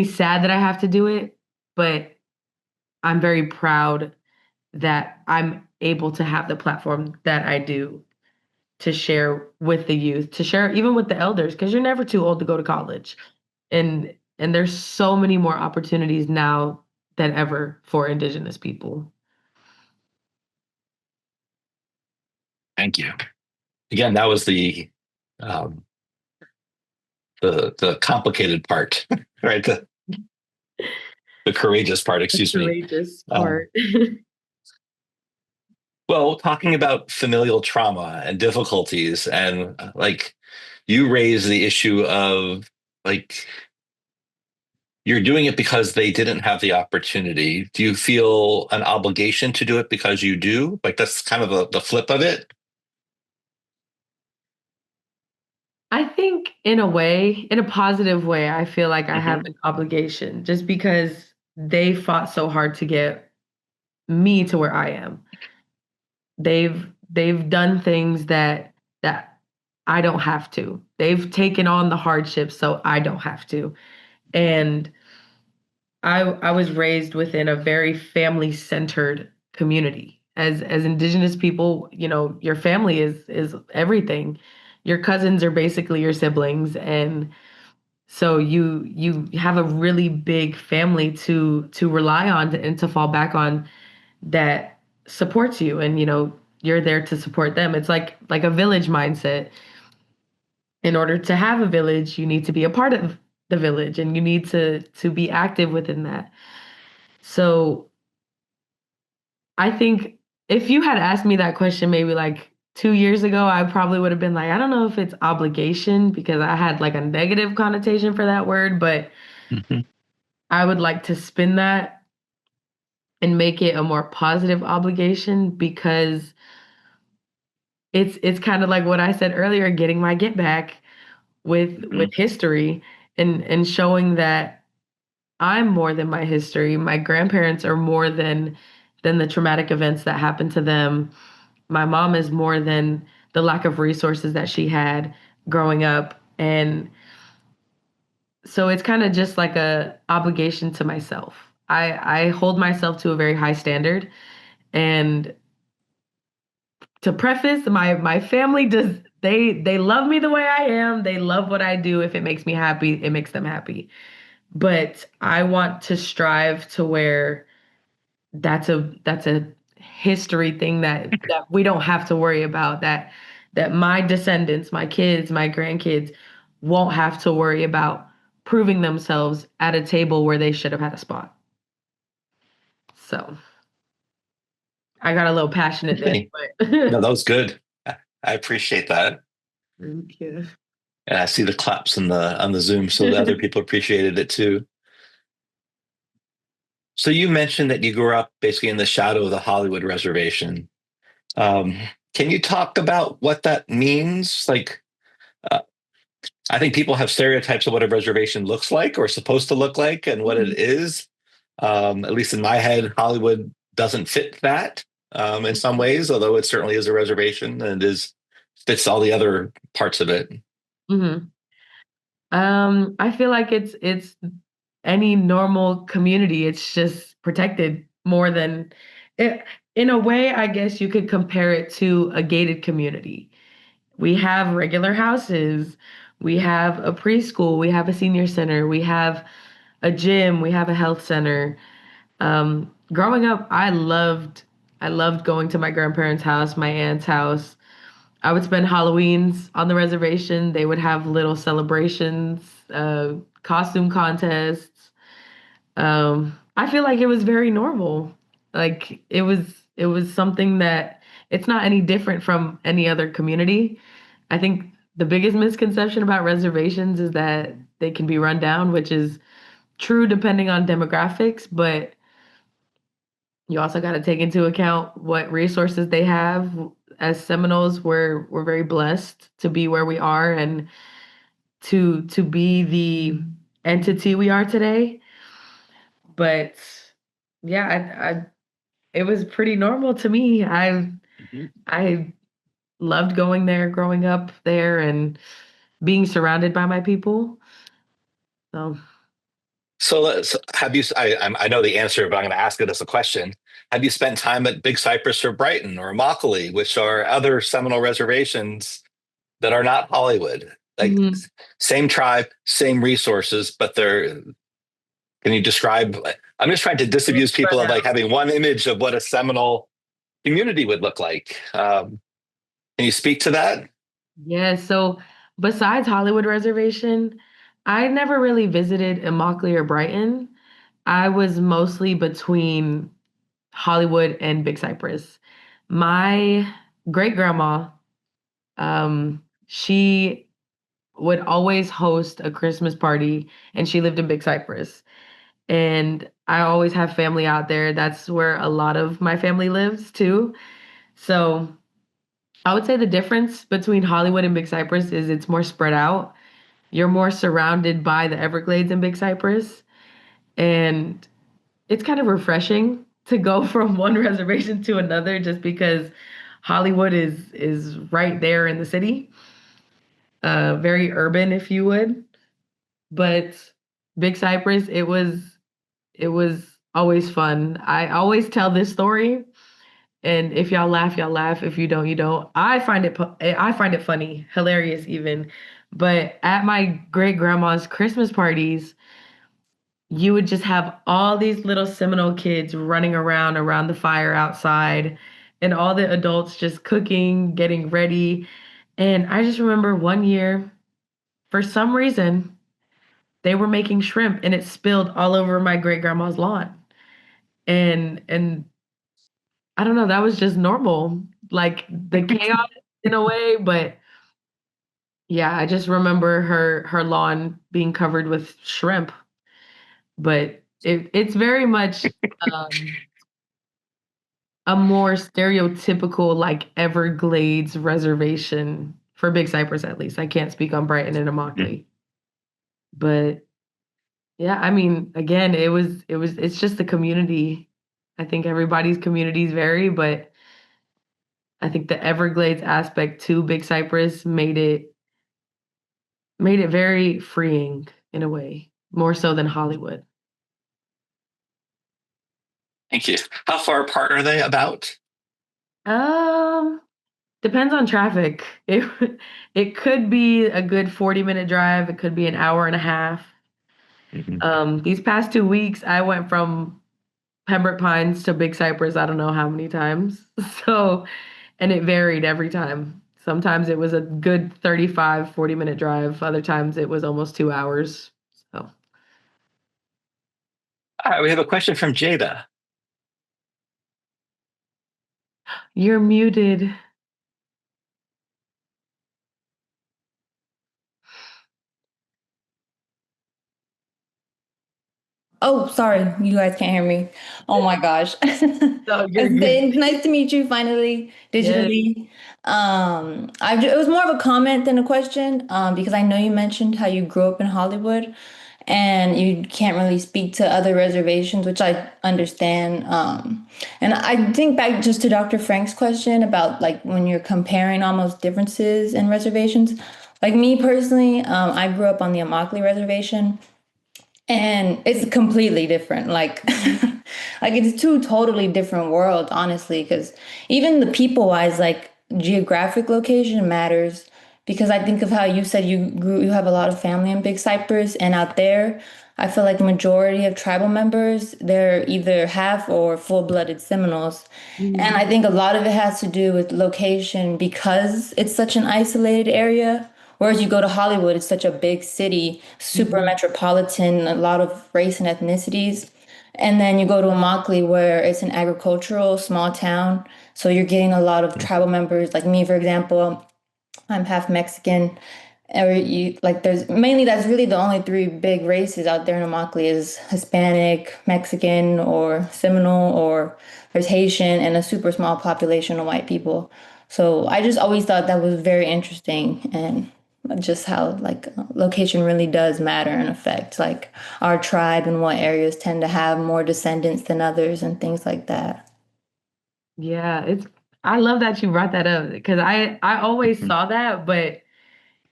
sad that I have to do it, but I'm very proud that I'm able to have the platform that I do to share with the youth, to share even with the elders, because you're never too old to go to college. And there's so many more opportunities now than ever for Indigenous people. Thank you. Again, that was um, the complicated part, right? The courageous part, excuse me. Courageous Um, part. Well, talking about familial trauma and difficulties, and like you raise the issue of like you're doing it because they didn't have the opportunity. Do you feel an obligation to do it because you do? Like that's kind of the flip of it. I think in a way, in a positive way, I feel like I have an obligation just because they fought so hard to get me to where I am. They've done things that I don't have to. They've taken on the hardships so I don't have to. And I was raised within a very family-centered community. As Indigenous people, your family is everything. Your cousins are basically your siblings, and so you have a really big family to rely on and to fall back on that supports you, and you're there to support them. It's like a village mindset. In order to have a village, you need to be a part of the village, and you need to be active within that. So I think if you had asked me that question maybe like 2 years ago, I probably would have been like, I don't know if it's obligation because I had like a negative connotation for that word, but Mhm. I would like to spin that and make it a more positive obligation because it's kind of like what I said earlier, getting my get back with history and showing that I'm more than my history. My grandparents are more than the traumatic events that happened to them. My mom is more than the lack of resources that she had growing up. And so it's kind of just like a obligation to myself. I hold myself to a very high standard. And to preface, my family does they love me the way I am. They love what I do. If it makes me happy, it makes them happy. But I want to strive to where that's a history thing that we don't have to worry about, that my descendants, my kids, my grandkids won't have to worry about proving themselves at a table where they should have had a spot. So I got a little passionate there, Okay. but No, that was good. I appreciate that. thank you. And I see the claps on the Zoom, so the other people appreciated it too. So you mentioned that you grew up basically in the shadow of the Hollywood Reservation. Um, can you talk about what that means? Like, uh, I think people have stereotypes of what a reservation looks like or supposed to look like and what it is. At least in my head, Hollywood doesn't fit that in some ways, although it certainly is a reservation and fits all the other parts of it. Mm-hmm. I feel like it's any normal community. It's just protected more than it. In a way, I guess you could compare it to a gated community. We have regular houses, we have a preschool, we have a senior center, we have a gym, we have a health center. Growing up, I loved going to my grandparents' house, my aunt's house. I would spend Halloweens on the reservation. They would have little celebrations, costume contests. I feel like it was very normal. Like it was something that it's not any different from any other community. I think the biggest misconception about reservations is that they can be run down, which is true depending on demographics, but you also got to take into account what resources they have. As Seminoles, we're very blessed to be where we are and to be the entity we are today. But yeah, it was pretty normal to me. I loved going there, growing up there, and being surrounded by my people. So So have you? I know the answer, but I'm going to ask it as a question. Have you spent time at Big Cypress or Brighton or Immokalee, which are other Seminole reservations that are not Hollywood? Like mhm. same tribe, same resources, but they're. Can you describe? I'm just trying to disabuse people Spread of like out. having one image of what a Seminole community would look like. Can you speak to that? Yeah, so besides Hollywood Reservation, I never really visited Immokalee or Brighton. I was mostly between Hollywood and Big Cypress. My great grandma, she would always host a Christmas party, and she lived in Big Cypress. And I always have family out there. That's where a lot of my family lives too. So I would say the difference between Hollywood and Big Cypress is it's more spread out. You're more surrounded by the Everglades in Big Cypress. And it's kind of refreshing to go from one reservation to another just because Hollywood is right there in the city. Very urban, if you would. But Big Cypress, it was always fun. I always tell this story, and if y'all laugh, y'all laugh. If you don't, you don't. I find it funny, hilarious even. But at my great grandma's Christmas parties, you would just have all these little Seminole kids running around the fire outside, and all the adults just cooking, getting ready. And I just remember one year, for some reason, they were making shrimp and it spilled all over my great grandma's lawn. And I don't know, that was just normal. Like the chaos in a way, but yeah, I just remember her lawn being covered with shrimp. But it's very much a more stereotypical like Everglades reservation for Big Cypress at least. I can't speak on Brighton and Immokalee. But yeah, I mean, again, it's just the community. I think everybody's communities vary, but I think the Everglades aspect to Big Cypress made it very freeing in a way, more so than Hollywood. Thank you. How far apart are they about? Um, Depends on traffic. It could be a good 40-minute drive, it could be an hour and a half. Mhm. These past 2 weeks, I went from Pembroke Pines to Big Cypress, I don't know how many times. So, and it varied every time. Sometimes it was a good 35, 40-minute drive. Other times it was almost 2 hours. So, All right, we have a question from Jada. you're muted. Oh, sorry, you guys can't hear me. Oh my gosh. No, you're good. It's nice to meet you finally digitally. It was more of a comment than a question, because I know you mentioned how you grew up in Hollywood and you can't really speak to other reservations, which I understand. And I think back just to Dr. Frank's question about like when you're comparing almost differences in reservations. Like me personally, I grew up on the Immokalee Reservation. And it's completely different. Like, like it's two totally different worlds, honestly. Because even the people wise, like geographic location matters. Because I think of how you said you have a lot of family in Big Cypress, and out there, I feel like majority of tribal members, they're either half or full-blooded Seminoles. And I think a lot of it has to do with location because it's such an isolated area. Whereas you go to Hollywood, it's such a big city, super metropolitan, a lot of race and ethnicities. And then you go to Immokalee, where it's an agricultural small town. So you're getting a lot of tribal members, like me, for example. I'm half Mexican. Or you like there's mainly that's really the only three big races out there in Immokalee is Hispanic, Mexican, or Seminole, or there's Haitian and a super small population of white people. So I just always thought that was very interesting and just how like location really does matter and affect like our tribe and what areas tend to have more descendants than others and things like that. Yeah, I love that you brought that up because I always saw that, but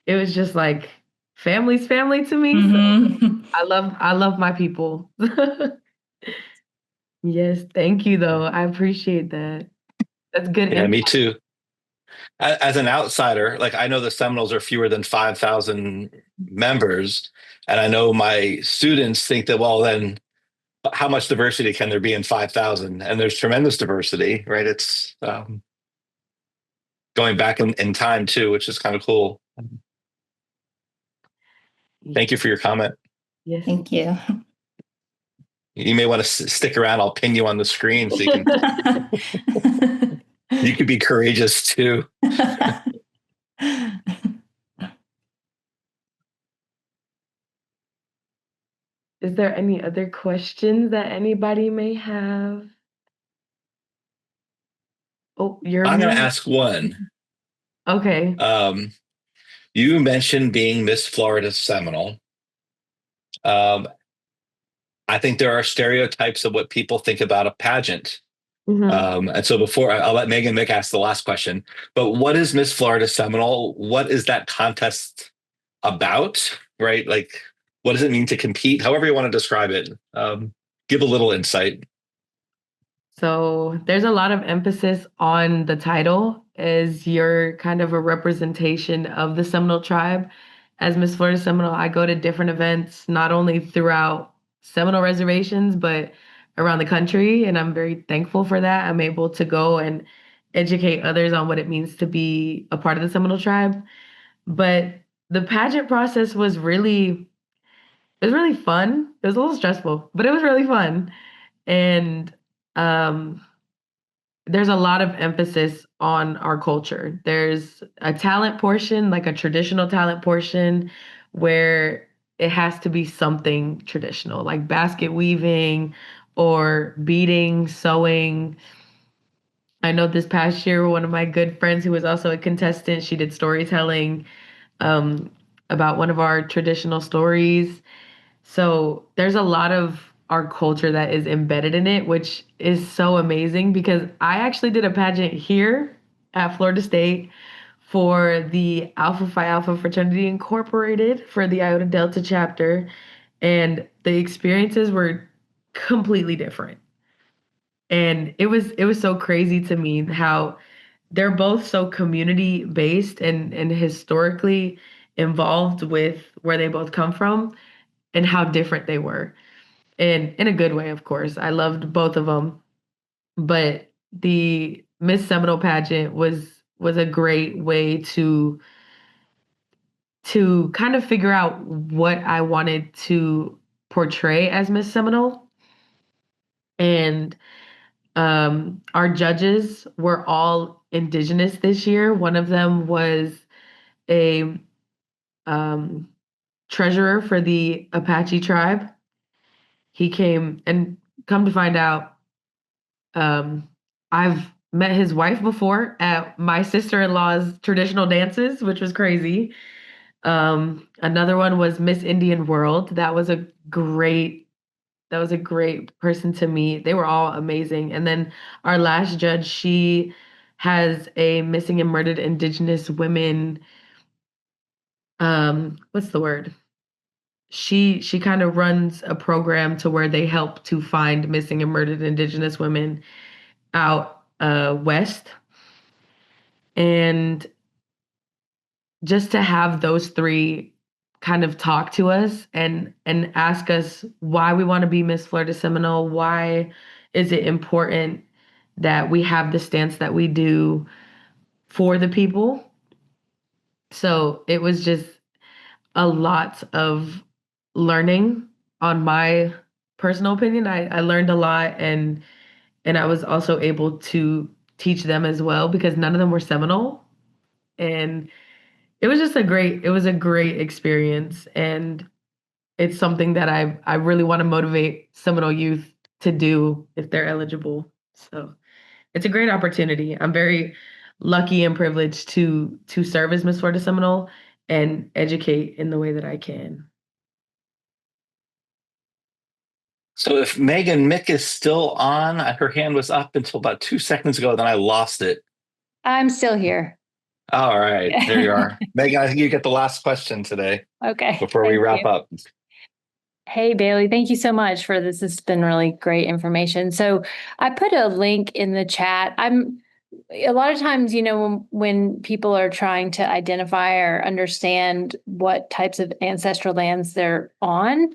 it was just like family's family to me. So Mhm. I love my people. Yes, thank you though. I appreciate that. That's good Yeah, me insight. too. As an outsider, like I know the Seminoles are fewer than 5,000 members, and I know my students think that, well, then how much diversity can there be in 5,000? And there's tremendous diversity, right? It's going back in time too, which is kind of cool. Thank you for your comment. Yes. Thank you. You may want to stick around. I'll pin you on the screen so you could be courageous too. Is there any other questions that anybody may have? Oh, you're I'm going to muted. ask one. Okay. You mentioned being Miss Florida Seminole. I think there are stereotypes of what people think about a pageant. Mhm. And so before I'll let Megan Mick ask the last question, but what is Miss Florida Seminole? What is that contest about? Right? Like, what does it mean to compete? However you want to describe it. Give a little insight. So there's a lot of emphasis on the title as you're kind of a representation of the Seminole tribe. As Miss Florida Seminole, I go to different events, not only throughout Seminole reservations, but around the country. And I'm very thankful for that. I'm able to go and educate others on what it means to be a part of the Seminole tribe. But the pageant process it was really fun. It was a little stressful, but it was really fun. And um, there's a lot of emphasis on our culture. There's a talent portion, like a traditional talent portion, where it has to be something traditional, like basket weaving or beading, sewing. I know this past year, one of my good friends who was also a contestant, she did storytelling um, about one of our traditional stories. So there's a lot of our culture that is embedded in it, which is so amazing because I actually did a pageant here at Florida State for the Alpha Phi Alpha Fraternity Incorporated for the Iota Delta chapter. And the experiences were completely different. And it was so crazy to me how they're both so community based and historically involved with where they both come from and how different they were. and in a good way, of course. I loved both of them, but the Miss Seminole pageant was a great way to kind of figure out what I wanted to portray as Miss Seminole. And our judges were all Indigenous this year. One of them was a treasurer for the Apache tribe. He came, and come to find out, I've met his wife before at my sister-in-law's traditional dances, which was crazy. Another one was Miss Indian World. That was a great person to meet. They were all amazing. And then our last judge, she has a missing and murdered Indigenous women. What's the word? She kind of runs a program to where they help to find missing and murdered Indigenous women out west. And just to have those three kind of talk to us and ask us why we want to be Miss Florida Seminole, why is it important that we have the stance that we do for the people. So it was just a lot of learning on my personal opinion. I learned a lot, and I was also able to teach them as well because none of them were Seminole. And it was a great experience, and it's something that I really want to motivate Seminole youth to do if they're eligible. So it's a great opportunity. I'm very lucky and privileged to serve as Miss Florida Seminole and educate in the way that I can. So if Megan Mick is still on, her hand was up until about 2 seconds ago, then I lost it. I'm still here. All right, there you are. Megan, I think you get the last question today Okay. before we wrap up. Hey, Bailey, thank you so much for this. It's been really great information. So I put a link in the chat. A lot of times, when people are trying to identify or understand what types of ancestral lands they're on,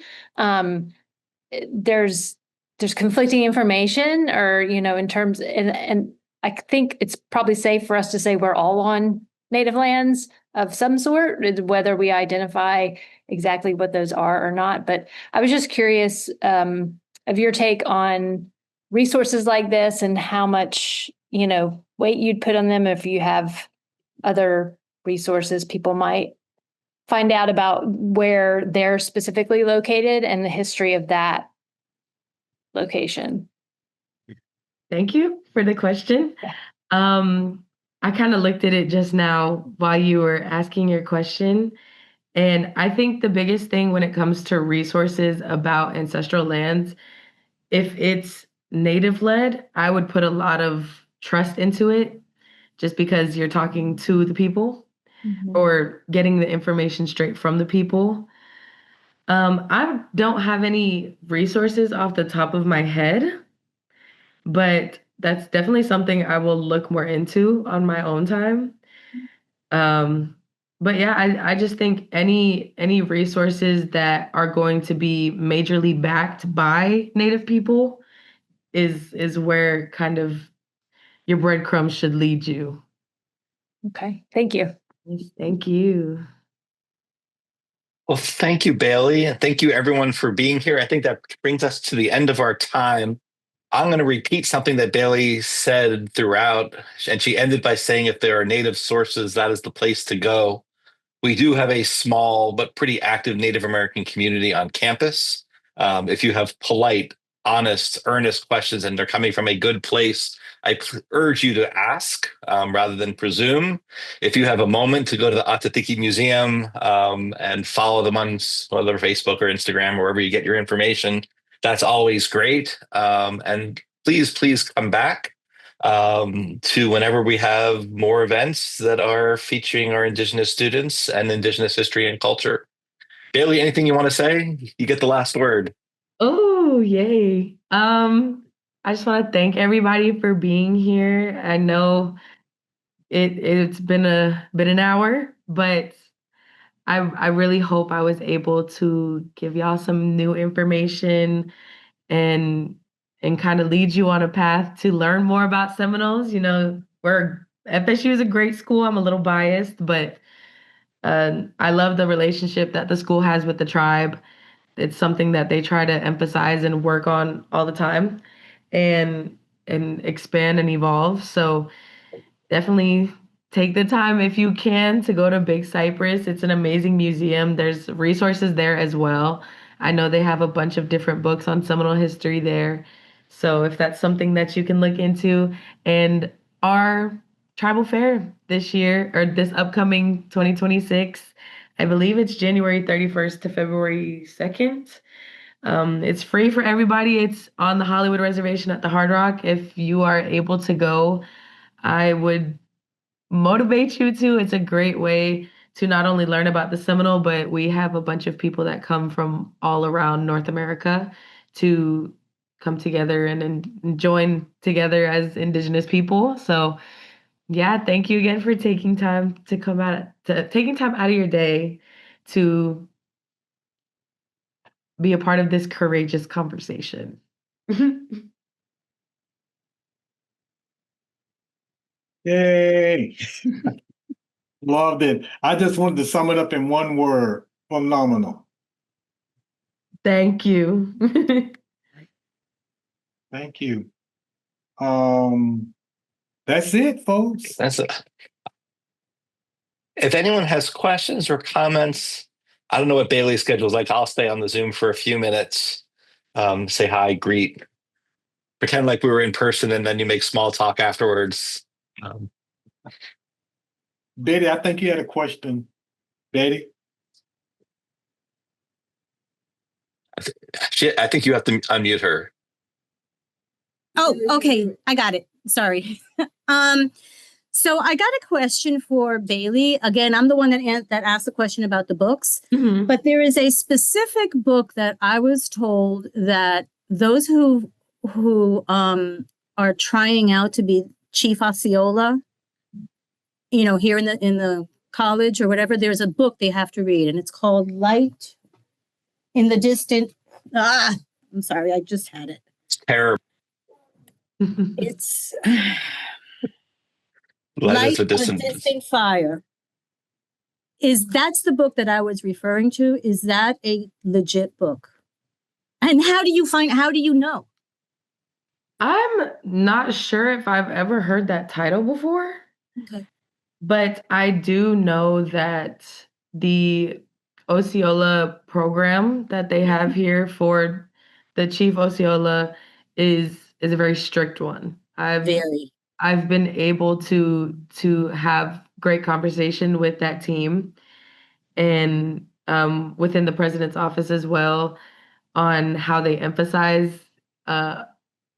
there's conflicting information, or in terms, and I think it's probably safe for us to say we're all on native lands of some sort, whether we identify exactly what those are or not. But I was just curious of your take on resources like this and how much weight you'd put on them if you have other resources people might find out about where they're specifically located and the history of that location. Thank you for the question. I kind of looked at it just now while you were asking your question. And I think the biggest thing when it comes to resources about ancestral lands, if it's native led, I would put a lot of trust into it just because you're talking to the people or getting the information straight from the people. I don't have any resources off the top of my head, but that's definitely something I will look more into on my own time. But yeah, I just think any resources that are going to be majorly backed by Native people is where kind of your breadcrumbs should lead you. Okay, thank you. Yes, thank you. Well, thank you, Bailey, and thank you everyone for being here. I think that brings us to the end of our time. I'm going to repeat something that Bailey said throughout, and she ended by saying if there are Native sources, that is the place to go. We do have a small but pretty active Native American community on campus. If you have polite, honest, earnest questions and they're coming from a good place, I urge you to ask rather than presume. If you have a moment to go to the Atatiki Museum and follow them on whether Facebook or Instagram or wherever you get your information, that's always great. And please come back to whenever we have more events that are featuring our Indigenous students and Indigenous history and culture. Bailey, anything you want to say? You get the last word. Oh, yay. I just want to thank everybody for being here. I know it's been an hour, but I really hope I was able to give y'all some new information and kind of lead you on a path to learn more about Seminoles. You know, FSU is a great school. I'm a little biased, but I love the relationship that the school has with the tribe. It's something that they try to emphasize and work on all the time, and expand and evolve. So definitely take the time if you can to go to Big Cypress. It's an amazing museum. There's resources there as well. I know they have a bunch of different books on Seminole history there. So if that's something that you can look into, and our tribal fair this year or this upcoming 2026, I believe it's January 31st to February 2nd. It's free for everybody. It's on the Hollywood Reservation at the Hard Rock. If you are able to go, I would motivate you to. It's a great way to not only learn about the Seminole, but we have a bunch of people that come from all around North America to come together and join together as Indigenous people. So yeah, thank you again for taking time to come out, taking time out of your day to be a part of this courageous conversation. Yay. Loved it. I just wanted to sum it up in one word: phenomenal. Thank you. Thank you. That's it, folks. That's it. If anyone has questions or comments, I don't know what Bailey's schedule is like. I'll stay on the Zoom for a few minutes, say hi, greet, pretend like we were in person, and then you make small talk afterwards. Betty, I think you had a question. Betty? I think you have to unmute her. Oh, okay. I got it. Sorry. So I got a question for Bailey. Again, I'm the one that asked the question about the books, but there is a specific book that I was told that those who are trying out to be Chief Osceola, you know, here in the college or whatever, there's a book they have to read, and it's called Light in the Distant. I'm sorry, I just had it. It's terrible. It's Light Light on a Distant Fire. That's the book that I was referring to? Is that a legit book? And how do you know? I'm not sure if I've ever heard that title before. Okay. But I do know that the Osceola program that they have here for the Chief Osceola is a very strict one. I've been able to have great conversation with that team, and within the president's office as well, on how they emphasize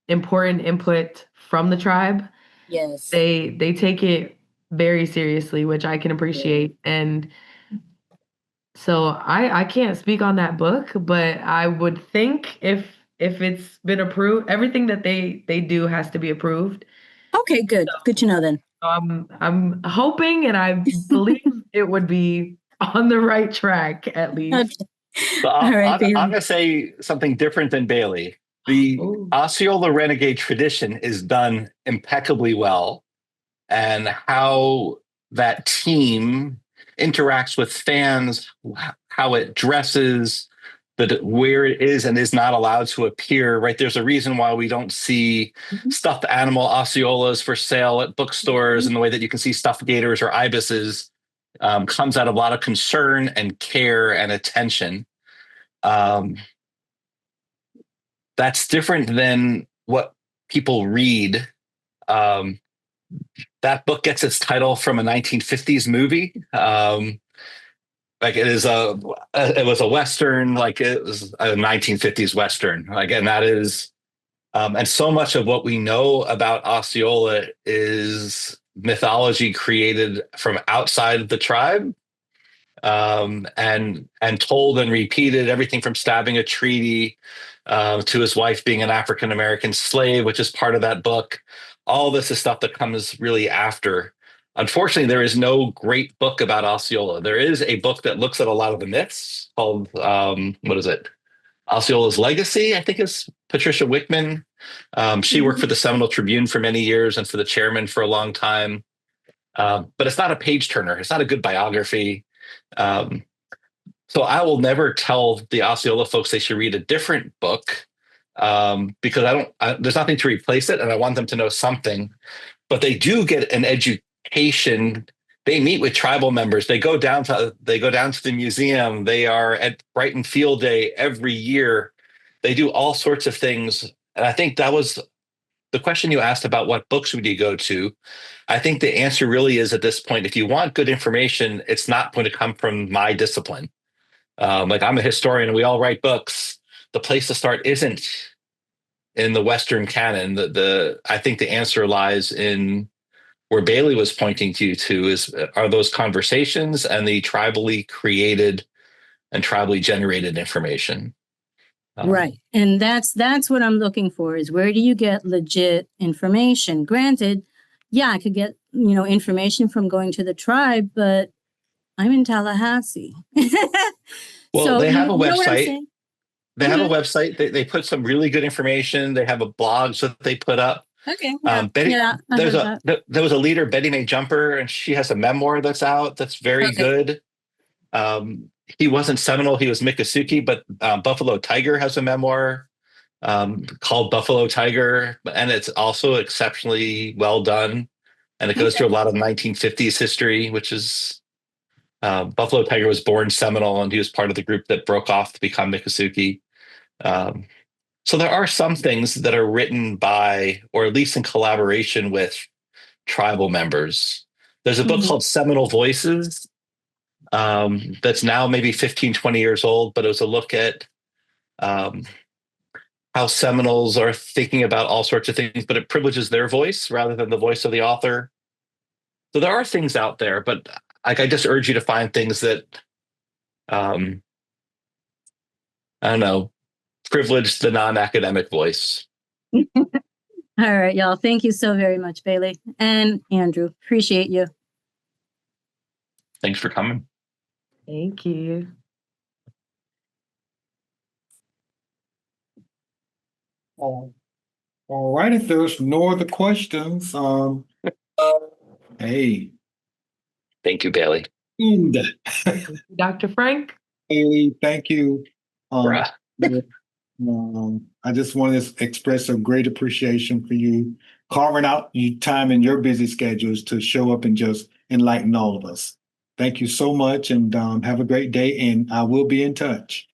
important input from the tribe. Yes. They take it very seriously, which I can appreciate. And so I can't speak on that book, but I would think if it's been approved, everything that they do has to be approved. Okay, good. Good to know then. I'm hoping, and I believe it would be on the right track at least. Okay. So All right, I'm Bailey. going to say something different than Bailey. The Osceola Renegade tradition is done impeccably well, and how that team interacts with fans, how it dresses, where it is and is not allowed to appear, right? There's a reason why we don't see stuffed animal Osceolas for sale at bookstores in the way that you can see stuffed gators or ibises. Comes out of a lot of concern and care and attention. That's different than what people read. That book gets its title from a 1950s movie. Like it was a Western, like it was a 1950s Western. Like, and that is, and so much of what we know about Osceola is mythology created from outside of the tribe, and told and repeated, everything from stabbing a treaty to his wife being an African-American slave, which is part of that book. All this is stuff that comes really after. unfortunately, there is no great book about Osceola. There is a book that looks at a lot of the myths called, what is it? Osceola's Legacy, I think is Patricia Wickman. She worked for the Seminole Tribune for many years and for the chairman for a long time. But it's not a page turner. It's not a good biography. So I will never tell the Osceola folks they should read a different book because there's nothing to replace it, and I want them to know something. But they do get an education. They meet with tribal members. They go down to the museum. They are at Brighton Field Day every year. They do all sorts of things, and I think that was the question you asked about what books would you go to. I think the answer really is at this point, if you want good information, it's not going to come from my discipline. Like I'm a historian and we all write books. The place to start isn't in the Western canon. I think the answer lies in where Bailey was pointing to are those conversations and the tribally created and tribally generated information. Right. And that's what I'm looking for is where do you get legit information? Granted, yeah, I could get, information from going to the tribe, but I'm in Tallahassee. Well, So, they have a you know what I'm website. saying? They have a website. They put some really good information. They have a blog that they put up. Okay. There was a leader, Betty Mae Jumper, and she has a memoir that's out that's very good. He wasn't Seminole, he was Miccosukee, but Buffalo Tiger has a memoir called Buffalo Tiger, and it's also exceptionally well done. And it goes through a lot of 1950s history, which is Buffalo Tiger was born Seminole, and he was part of the group that broke off to become Miccosukee. So there are some things that are written by, or at least in collaboration with, tribal members. There's a book called Seminole Voices that's now maybe 15, 20 years old, but it was a look at how Seminoles are thinking about all sorts of things, but it privileges their voice rather than the voice of the author. So there are things out there, but I just urge you to find things that, I don't know, privilege the non-academic voice. All right, y'all. Thank you so very much, Bailey and Andrew. Appreciate you. Thanks for coming. Thank you. All right, if there's no other questions, hey. Thank you, Bailey. And Dr. Frank? Bailey, thank you. Bruh. I just want to express a great appreciation for you carving out your time in your busy schedules to show up and just enlighten all of us. Thank you so much, and have a great day, and I will be in touch.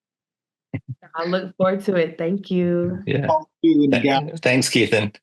I look forward to it. Thank you. Yeah. Talk to you in the gap. Thanks, Keithan.